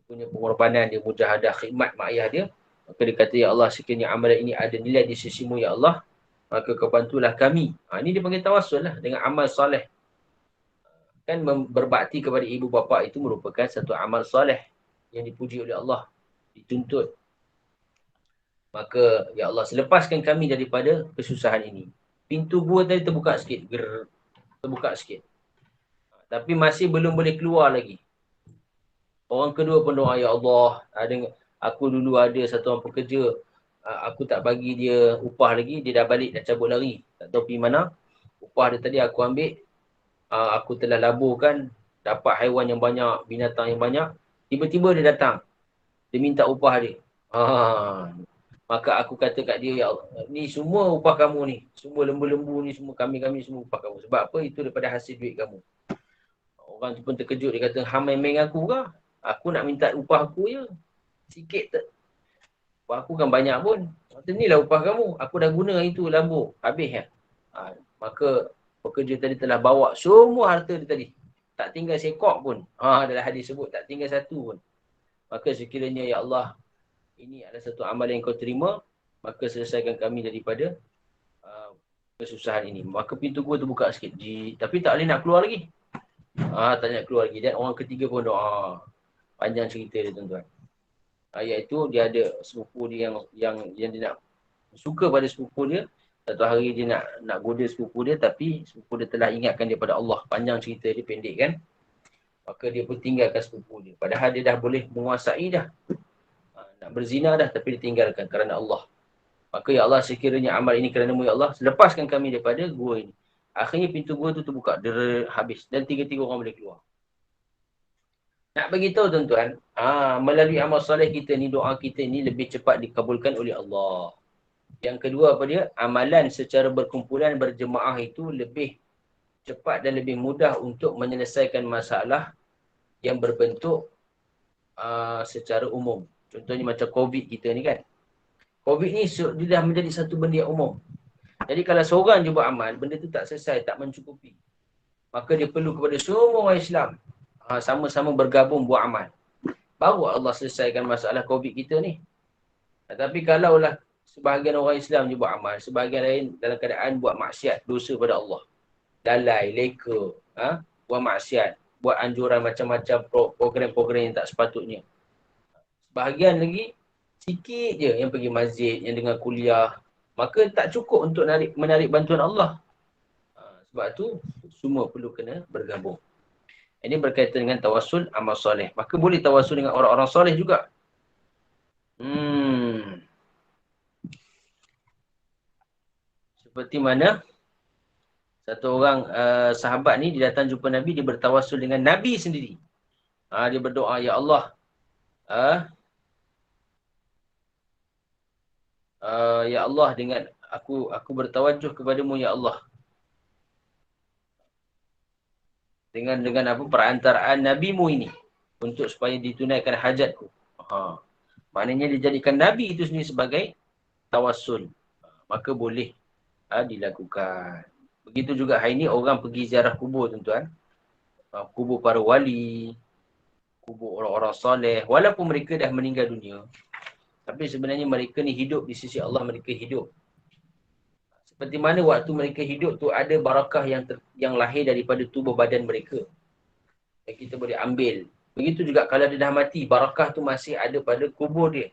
Punya pengorbanan dia, mujahadah, khidmat mak ayah dia. Maka dia kata, ya Allah, sekiranya amalan ini ada nilai di sisimu, ya Allah, maka kau bantulah kami. Ini dia panggil tawassul lah dengan amal soleh. Kan berbakti kepada ibu bapa itu merupakan satu amal soleh yang dipuji oleh Allah, dituntut. Maka, ya Allah, selepaskan kami daripada kesusahan ini. Pintu gua tadi terbuka sikit. Terbuka sikit. Tapi masih belum boleh keluar lagi. Orang kedua pun doa, ya Allah, aku dulu ada satu orang pekerja, aku tak bagi dia upah lagi, dia dah balik, dah cabut lari. Tak tahu pergi mana. Upah dia tadi aku ambil, aku telah laburkan, dapat haiwan yang banyak, binatang yang banyak. Tiba-tiba dia datang. Dia minta upah dia. Maka aku kata kat dia, ya Allah, ni semua upah kamu ni. Semua lembu-lembu ni, semua kami semua upah kamu. Sebab apa? Itu daripada hasil duit kamu. Orang tu pun terkejut. Dia kata, hang main-main aku ke? Aku nak minta upah aku je. Sikit tak. Upah aku kan banyak pun. Kata, ni lah upah kamu. Aku dah guna itu lambu. Habis ya. Maka pekerja tadi telah bawa semua harta dia tadi. Tak tinggal sekok pun. Dalam hadis sebut. Tak tinggal satu pun. Maka sekiranya, ya Allah, ini adalah satu amal yang kau terima. Maka selesaikan kami daripada kesusahan ini. Maka pintu gua terbuka sikit. Tapi tak boleh nak keluar lagi. Tak nak keluar lagi. Dan orang ketiga pun doa. Panjang cerita dia, tuan-tuan. Iaitu dia ada sepupu dia yang dia nak suka pada sepupu dia. Satu hari dia nak goda sepupu dia, tapi sepupu dia telah ingatkan dia pada Allah. Panjang cerita dia, pendek kan. Maka dia pun tinggalkan sepupu dia. Padahal dia dah boleh menguasai dah. Nak berzina dah, tapi dia tinggalkan kerana Allah. Maka ya Allah, sekiranya amal ini kerana-Mu, ya Allah, lepaskan kami daripada gua ini. Akhirnya pintu gua tu terbuka, habis. Dan 3 orang boleh keluar. Nak beritahu tuan-tuan, melalui amal soleh kita ni, doa kita ni lebih cepat dikabulkan oleh Allah. Yang kedua apa dia? Amalan secara berkumpulan, berjemaah itu lebih cepat dan lebih mudah untuk menyelesaikan masalah yang berbentuk secara umum. Contohnya macam COVID kita ni kan. COVID ni dia dah menjadi satu benda yang umum. Jadi kalau seorang je buat amal, benda tu tak selesai, tak mencukupi. Maka dia perlu kepada semua orang Islam. Sama-sama bergabung buat amal. Baru Allah selesaikan masalah COVID kita ni. Tapi kalaulah sebahagian orang Islam je buat amal, sebahagian lain dalam keadaan buat maksiat, dosa pada Allah. Lalai, leka, buat maksiat, buat anjuran macam-macam program-program yang tak sepatutnya. Sebahagian lagi, sikit je yang pergi masjid, yang dengar kuliah. Maka tak cukup untuk menarik bantuan Allah. Sebab tu, semua perlu kena bergabung. Ini berkaitan dengan tawassul amal soleh. Maka boleh tawassul dengan orang-orang soleh juga. Seperti mana satu orang sahabat ni, dia datang jumpa Nabi, dia bertawassul dengan Nabi sendiri. Dia berdoa, Ya Allah, Ya Allah, dengan aku bertawajuh kepadamu, Ya Allah. Dengan apa perantaraan Nabi-Mu ini. Untuk supaya ditunaikan hajatku. Maknanya dijadikan Nabi itu sendiri sebagai tawassul. Maka boleh dilakukan. Begitu juga hari ini orang pergi ziarah kubur, tuan-tuan. Kubur para wali, kubur orang-orang soleh. Walaupun mereka dah meninggal dunia, tapi sebenarnya mereka ni hidup di sisi Allah, mereka hidup. Seperti mana waktu mereka hidup tu ada barakah yang lahir daripada tubuh badan mereka. Yang kita boleh ambil. Begitu juga kalau dia dah mati, barakah tu masih ada pada kubur dia.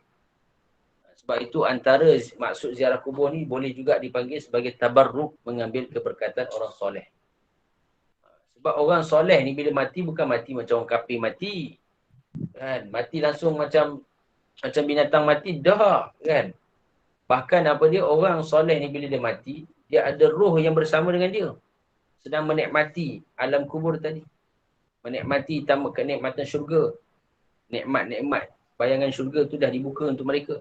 Sebab itu antara maksud ziarah kubur ni boleh juga dipanggil sebagai tabarruk, mengambil keberkatan orang soleh. Sebab orang soleh ni bila mati bukan mati macam orang kafir mati. Kan? Mati langsung macam binatang mati, dah. Kan? Bahkan apa dia, orang soleh ni bila dia mati, dia ada roh yang bersama dengan dia. Sedang menikmati alam kubur tadi. Menikmati kenikmatan syurga. Nikmat-nikmat bayangan syurga tu dah dibuka untuk mereka.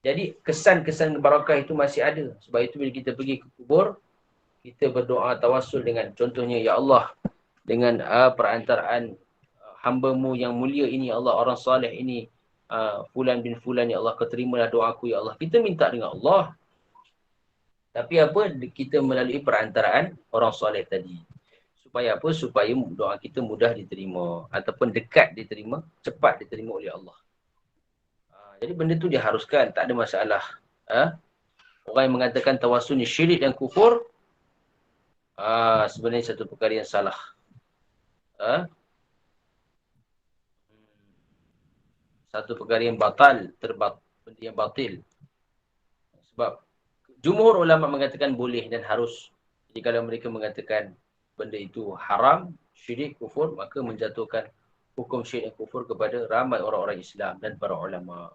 Jadi kesan-kesan barakah itu masih ada. Sebab itu bila kita pergi ke kubur, kita berdoa tawassul dengan, contohnya, Ya Allah, dengan perantaraan hamba-Mu yang mulia ini, Ya Allah, orang soleh ini, Fulan bin Fulan, Ya Allah, kau terimalah doaku, Ya Allah. Kita minta dengan Allah. Tapi apa? Kita melalui perantaraan orang soleh tadi. Supaya apa? Supaya doa kita mudah diterima. Ataupun dekat diterima, cepat diterima oleh Allah. Jadi benda tu diharuskan, tak ada masalah. Orang yang mengatakan tawassul ni syirik dan kufur, sebenarnya satu perkara yang salah. Satu perkara yang benda yang batil. Sebab jumhur ulama mengatakan boleh dan harus. Jadi kalau mereka mengatakan benda itu haram, syirik, kufur, maka menjatuhkan hukum syirik dan kufur kepada ramai orang-orang Islam dan para ulama.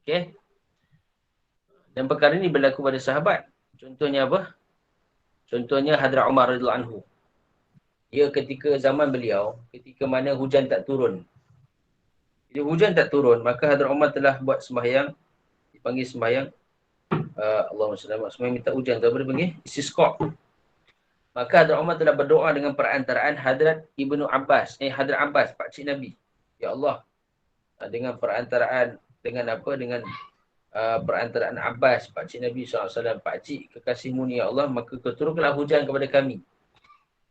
Okey. Dan perkara ini berlaku pada sahabat. Contohnya apa? Contohnya Hadrat Umar radhiyallahu anhu. Dia ketika zaman beliau, ketika mana hujan tak turun. Bila hujan tak turun, maka Hadrat Umar telah buat sembahyang, dipanggil sembahyang, Allahumma salli ala sembahyang minta hujan, tu apa dia panggil? Istisqa. Maka Hadrat Umar telah berdoa dengan perantaraan Hadrat Ibnu Abbas, Hadrat Abbas, pakcik Nabi. Ya Allah, dengan perantaraan, dengan apa? Dengan perantaraan Abbas, pakcik Nabi SAW, pakcik kekasihmu ni, Ya Allah, maka kau turunkanlah hujan kepada kami.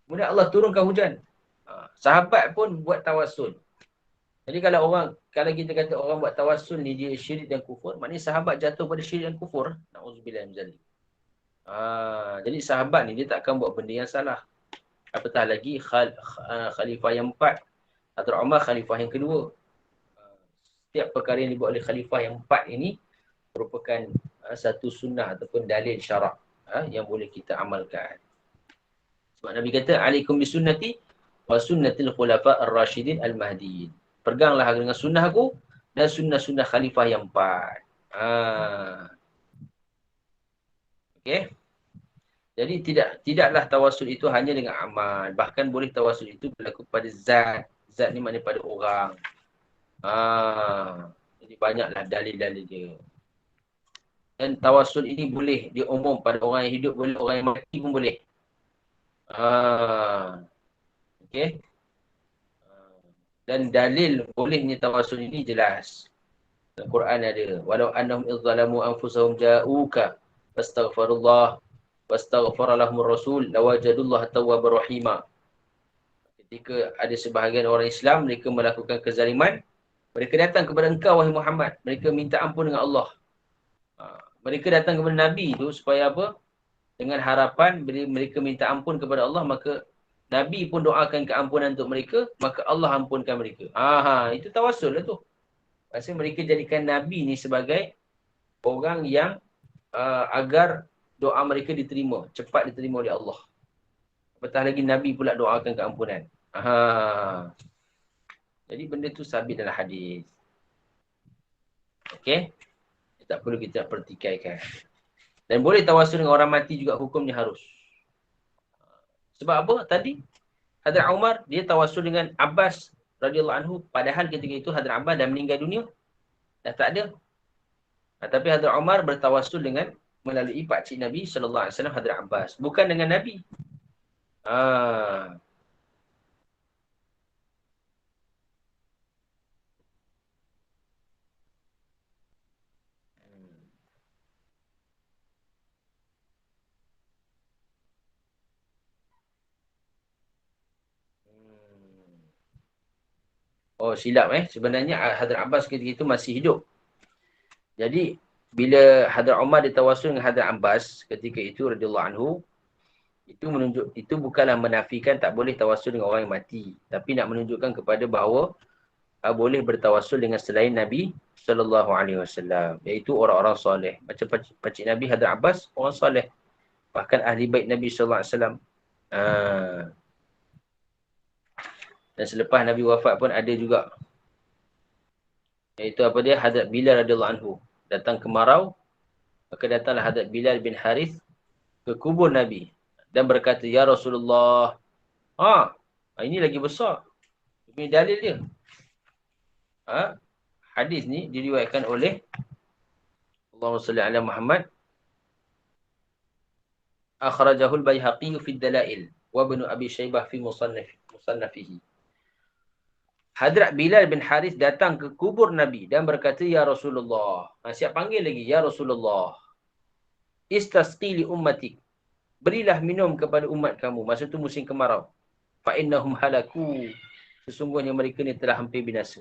Kemudian Allah turunkan hujan. Sahabat pun buat tawassul. Jadi kalau kita kata orang buat tawassul ni dia syirik dan kufur, maknanya sahabat jatuh pada syirik dan kufur. Na'udzubillah min zalik. Jadi sahabat ni dia takkan buat benda yang salah. Apatah lagi khalifah yang 4, Hadrat Umar khalifah yang kedua. Setiap perkara yang dibuat oleh khalifah yang 4 ini merupakan satu sunnah ataupun dalil syarak yang boleh kita amalkan. Sebab Nabi kata, alaikum bisunnati wa sunnatil khulafa ar-rasyidin al-mahdiin. Peganglah dengan sunnah aku dan sunnah-sunnah khalifah yang 4. Okey. Jadi tidaklah tawassul itu hanya dengan amal. Bahkan boleh tawassul itu berlaku pada zat. Zat ni maknanya pada orang. Jadi banyaklah dalil-dalil dia. Dan tawassul ini boleh diumum pada orang yang hidup, boleh orang yang mati pun boleh. Okey. Dan dalil bolehnya tawassul ini jelas. Al-Quran ada. Walau annahum izzalamu anfusahum ja'uka fastaghfirullah wastaghfara lahumur rasul lawajadullaha tawwabar rahima. Ketika ada sebahagian orang Islam, mereka melakukan kezaliman, mereka datang kepada engkau, wahai Muhammad. Mereka minta ampun dengan Allah. Mereka datang kepada Nabi tu supaya apa? Dengan harapan bila mereka minta ampun kepada Allah, maka Nabi pun doakan keampunan untuk mereka, maka Allah ampunkan mereka. Itu tawassul lah tu. Maksudnya mereka jadikan Nabi ni sebagai orang yang agar doa mereka diterima, cepat diterima oleh Allah. Apatah lagi Nabi pula doakan keampunan. Jadi benda tu sabit dalam hadis. Okey? Tak perlu kita pertikaikan. Dan boleh tawassul dengan orang mati juga, hukumnya harus. Sebab apa tadi? Hadrat Umar, dia tawassul dengan Abbas radhiyallahu anhu. Padahal ketika itu Hadrat Abbas dah meninggal dunia. Dah tak ada. Tapi Hadrat Umar bertawassul dengan melalui pakcik Nabi SAW, Hadrat Abbas. Bukan dengan Nabi. Oh, silap Sebenarnya Hadrat Abbas ketika itu masih hidup. Jadi, bila Hadrat Umar ditawassul dengan Hadrat Abbas ketika itu radhiyallahu anhu, itu bukanlah menafikan tak boleh tawassul dengan orang yang mati, tapi nak menunjukkan kepada bahawa boleh bertawassul dengan selain Nabi sallallahu alaihi wasallam, iaitu orang-orang soleh. Macam pakcik Nabi Hadrat Abbas, orang soleh. Bahkan ahli bait Nabi sallallahu alaihi wasallam. Dan selepas Nabi wafat pun ada juga, iaitu apa dia, Hadrat Bilal radhiyallahu anhu datang kemarau, maka datanglah Hadrat Bilal bin Harith ke kubur Nabi dan berkata, ya Rasulullah. Ini lagi besar. Ini dalil dia. Hadis ni diriwayatkan oleh Allahumma salli ala Muhammad, akhrajahul Baihaqi fi Dalail wa Ibnu Abi Syaibah fi Musannafihi. Hadrat Bilal bin Harith datang ke kubur Nabi dan berkata, ya Rasulullah. Siap panggil lagi, ya Rasulullah. Istasqi li ummatik. Berilah minum kepada umat kamu. Masa tu musim kemarau. Fa innahum halaku. Sesungguhnya mereka ni telah hampir binasa.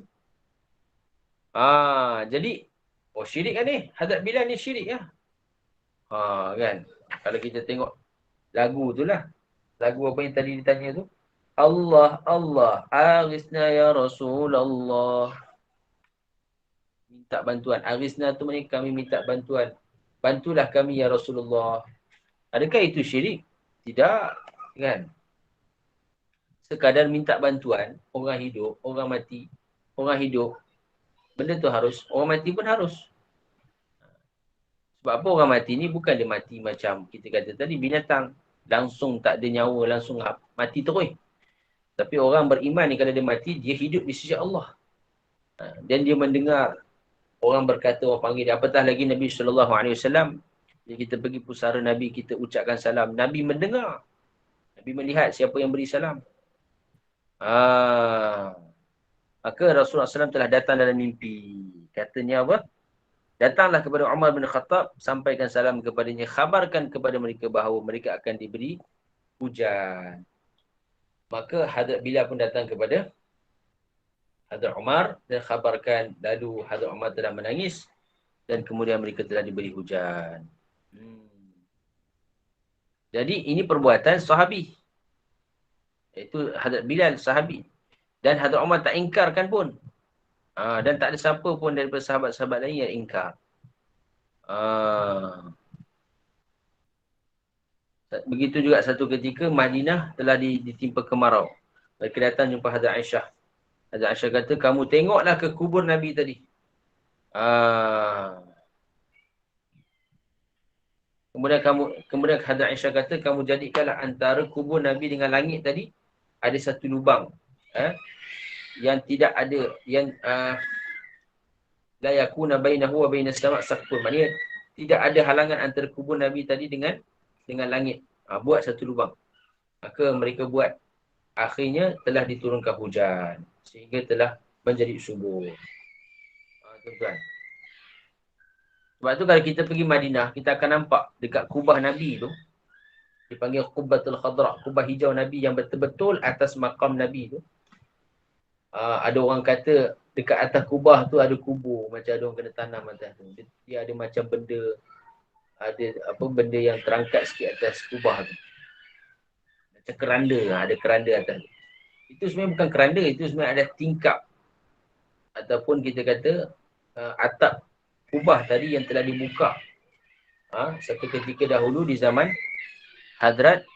Jadi, syirik kan ni? Hadrat Bilal ni syirik ya. Kan? Kalau kita tengok lagu tu lah. Lagu apa yang tadi ditanya tu? Allah, Allah, aghithna ya Rasulullah. Minta bantuan. Aghithna tu maknanya kami minta bantuan. Bantulah kami ya Rasulullah. Adakah itu syirik? Tidak. Kan? Sekadar minta bantuan, orang hidup, orang mati, orang hidup. Benda tu harus. Orang mati pun harus. Sebab apa orang mati ni bukan dia mati macam kita kata tadi, binatang. Langsung tak ada nyawa, langsung mati terus. Tapi orang beriman ni kalau dia mati, dia hidup di sisi Allah. Dan dia mendengar orang berkata, orang panggil dia. Apatah lagi Nabi SAW, bila kita pergi pusara Nabi, kita ucapkan salam. Nabi mendengar. Nabi melihat siapa yang beri salam. Maka Rasulullah SAW telah datang dalam mimpi. Katanya apa? Datanglah kepada Umar bin Khattab, sampaikan salam kepadanya, khabarkan kepada mereka bahawa mereka akan diberi hujan. Maka Hadrat Bilal pun datang kepada Hadrat Umar dan khabarkan, lalu Hadrat Umar telah menangis dan kemudian mereka telah diberi hujan. Jadi ini perbuatan sahabi. Iaitu Hadrat Bilal sahabi. Dan Hadrat Umar tak ingkarkan pun. Dan tak ada siapa pun daripada sahabat-sahabat lain yang ingkar. Begitu juga satu ketika Madinah telah ditimpa kemarau. Mereka datang jumpa Hadrat Aisyah. Hadrat Aisyah kata, kamu tengoklah ke kubur Nabi tadi. Kemudian Hadrat Aisyah kata, kamu jadikanlah antara kubur Nabi dengan langit tadi ada satu lubang. Yang tidak ada, yang la yakuna bainahu wa bainas sama' saqfun. Maknanya tidak ada halangan antara kubur Nabi tadi dengan langit. Buat satu lubang. Maka mereka buat. Akhirnya telah diturunkan hujan. Sehingga telah menjadi subur. Tuan-tuan. Sebab tu kalau kita pergi Madinah, kita akan nampak dekat kubah Nabi tu, Dipanggil Qubbatul Khadra, kubah hijau Nabi yang betul-betul atas makam Nabi tu. Ada orang kata dekat atas kubah tu ada kubur, macam ada orang kena tanam atas tu. Dia ada macam benda, ada apa benda yang terangkat sikit atas kubah tu. Macam keranda, ada keranda atas tu. Itu sebenarnya bukan keranda, itu sebenarnya ada tingkap. Ataupun kita kata atap kubah tadi yang telah dibuka. Satu ketika dahulu di zaman Hadrat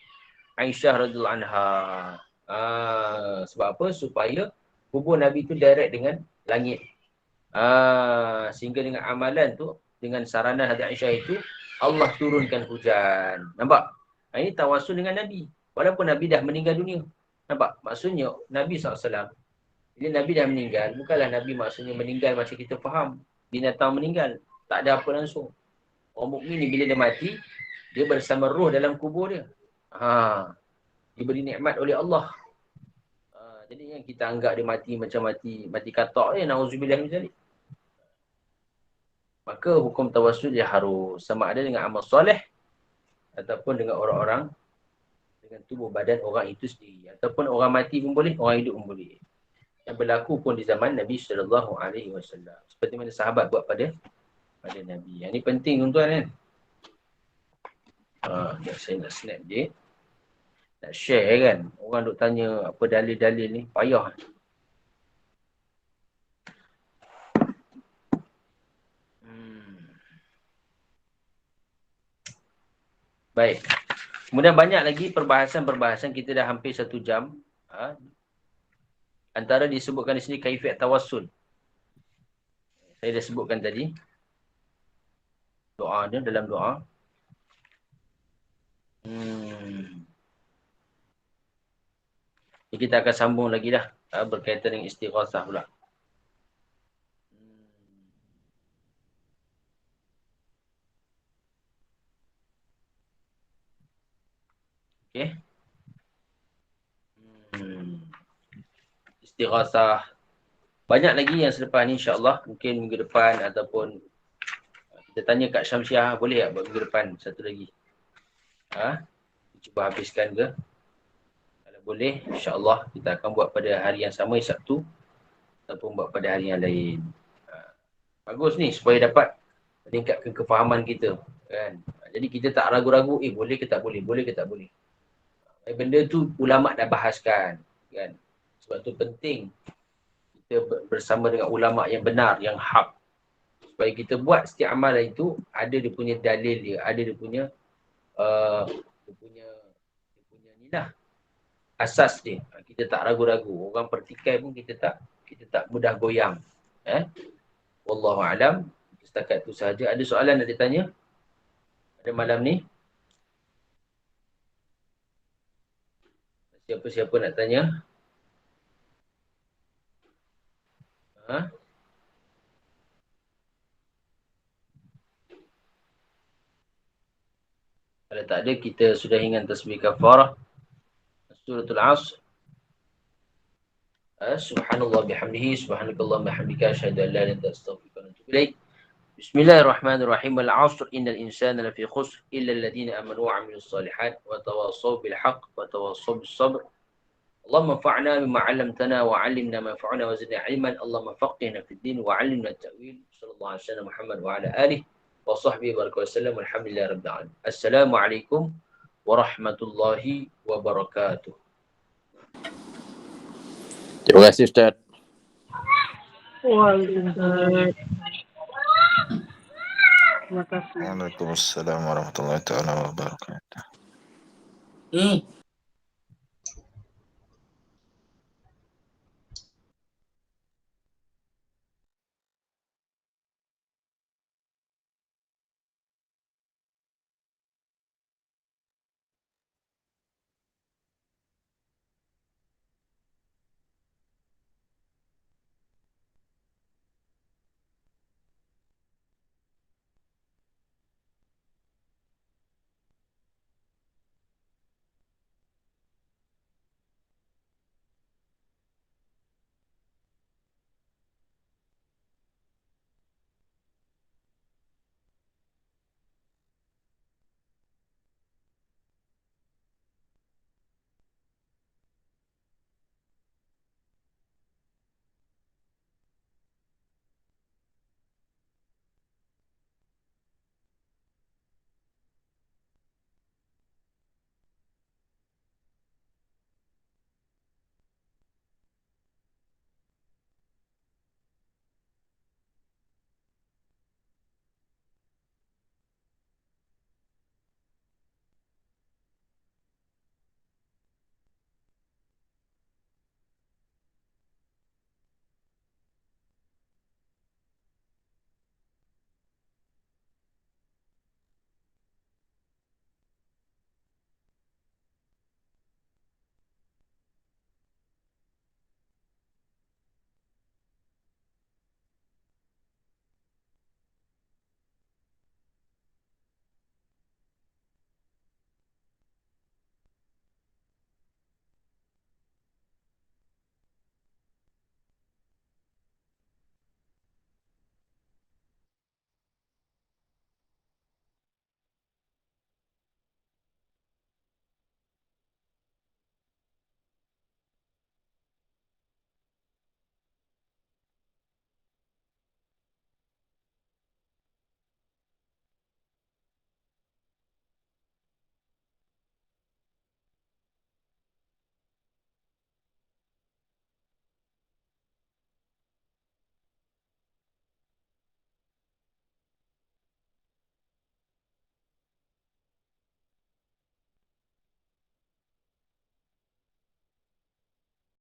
Aisyah radhiyallahu anha. Sebab apa? Supaya kubur Nabi tu direct dengan langit. Sehingga dengan amalan tu, dengan saranan Hadrat Aisyah itu, Allah turunkan hujan. Nampak? Ini tawasul dengan Nabi. Walaupun Nabi dah meninggal dunia. Nampak? Maksudnya Nabi SAW, bila Nabi dah meninggal, bukanlah Nabi maksudnya meninggal macam kita faham. Binatang meninggal. Tak ada apa langsung. Orang mukmin ni bila dia mati, dia bersama roh dalam kubur dia. Diberi nikmat oleh Allah. Jadi yang kita anggap dia mati macam mati katak dia, na'udzubillah min zalik. Maka hukum tawassul dia harus sama ada dengan amal soleh ataupun dengan orang-orang, dengan tubuh badan orang itu sendiri. Ataupun orang mati pun boleh, orang hidup pun boleh. Yang berlaku pun di zaman Nabi SAW. Seperti mana sahabat buat pada Nabi. Yang ni penting tuan-tuan kan. Saya nak snap je. Nak share kan. Orang duk tanya apa dalil-dalil ni. Payah. Baik. Kemudian banyak lagi perbahasan-perbahasan. Kita dah hampir 1 jam. Antara disebutkan di sini kaifiyat tawassul. Saya dah sebutkan tadi. Doa dia dalam doa. Kita akan sambung lagi dah. Berkaitan dengan istighasah pula. Okay. Istighasah. Banyak lagi yang selepas ni insyaAllah. Mungkin minggu depan ataupun kita tanya Kak Syamsiah, boleh tak buat minggu depan satu lagi? Cuba habiskan ke? Kalau boleh, insyaAllah kita akan buat pada hari yang sama, Sabtu. Ataupun buat pada hari yang lain. Bagus ni supaya dapat meningkatkan kefahaman kita. Kan? Jadi kita tak ragu-ragu, boleh ke tak boleh? Boleh ke tak boleh? Benda tu ulama' dah bahaskan. Kan? Sebab tu penting kita bersama dengan ulama' yang benar, yang hak. Supaya kita buat setiap amalan itu ada dia punya dalil dia, ada dia punya inilah asas dia. Kita tak ragu-ragu. Orang pertikai pun kita tak mudah goyang. Wallahu a'lam. Setakat tu sahaja. Ada soalan nak ditanya pada malam ni? Siapa-siapa nak tanya? Kalau tak ada, kita sudah ingat tasbih kafarah. Suratul Asr. Subhanallah bihamdihi, subhanakallah bihamdika, asyhadu an la ilaha illa anta astaghfiruka wa atubu ilaik. Bismillahirrahmanirrahim. Al-'asr innal insana lafi khusr illa alladhina amanu wa 'amilus solihat wa tawassaw bil haqq wa tawassaw bis sabr. Allahumma anfa'na bima 'allamtana wa 'allimna ma yanfa'una wa zidna 'ilman. Allahumma faqihna fid din wa 'allimna at-ta'wil. Sallallahu alaihi wasallam Muhammad wa ala alihi wa sahbihi baraka wasallam. Alhamdulillahi rabbil alamin. Assalamualaikum warahmatullahi wabarakatuh. Terima kasih Ustaz. Waalaikumsalam. Terima kasih. Waalaikumsalam warahmatullahi wabarakatuh.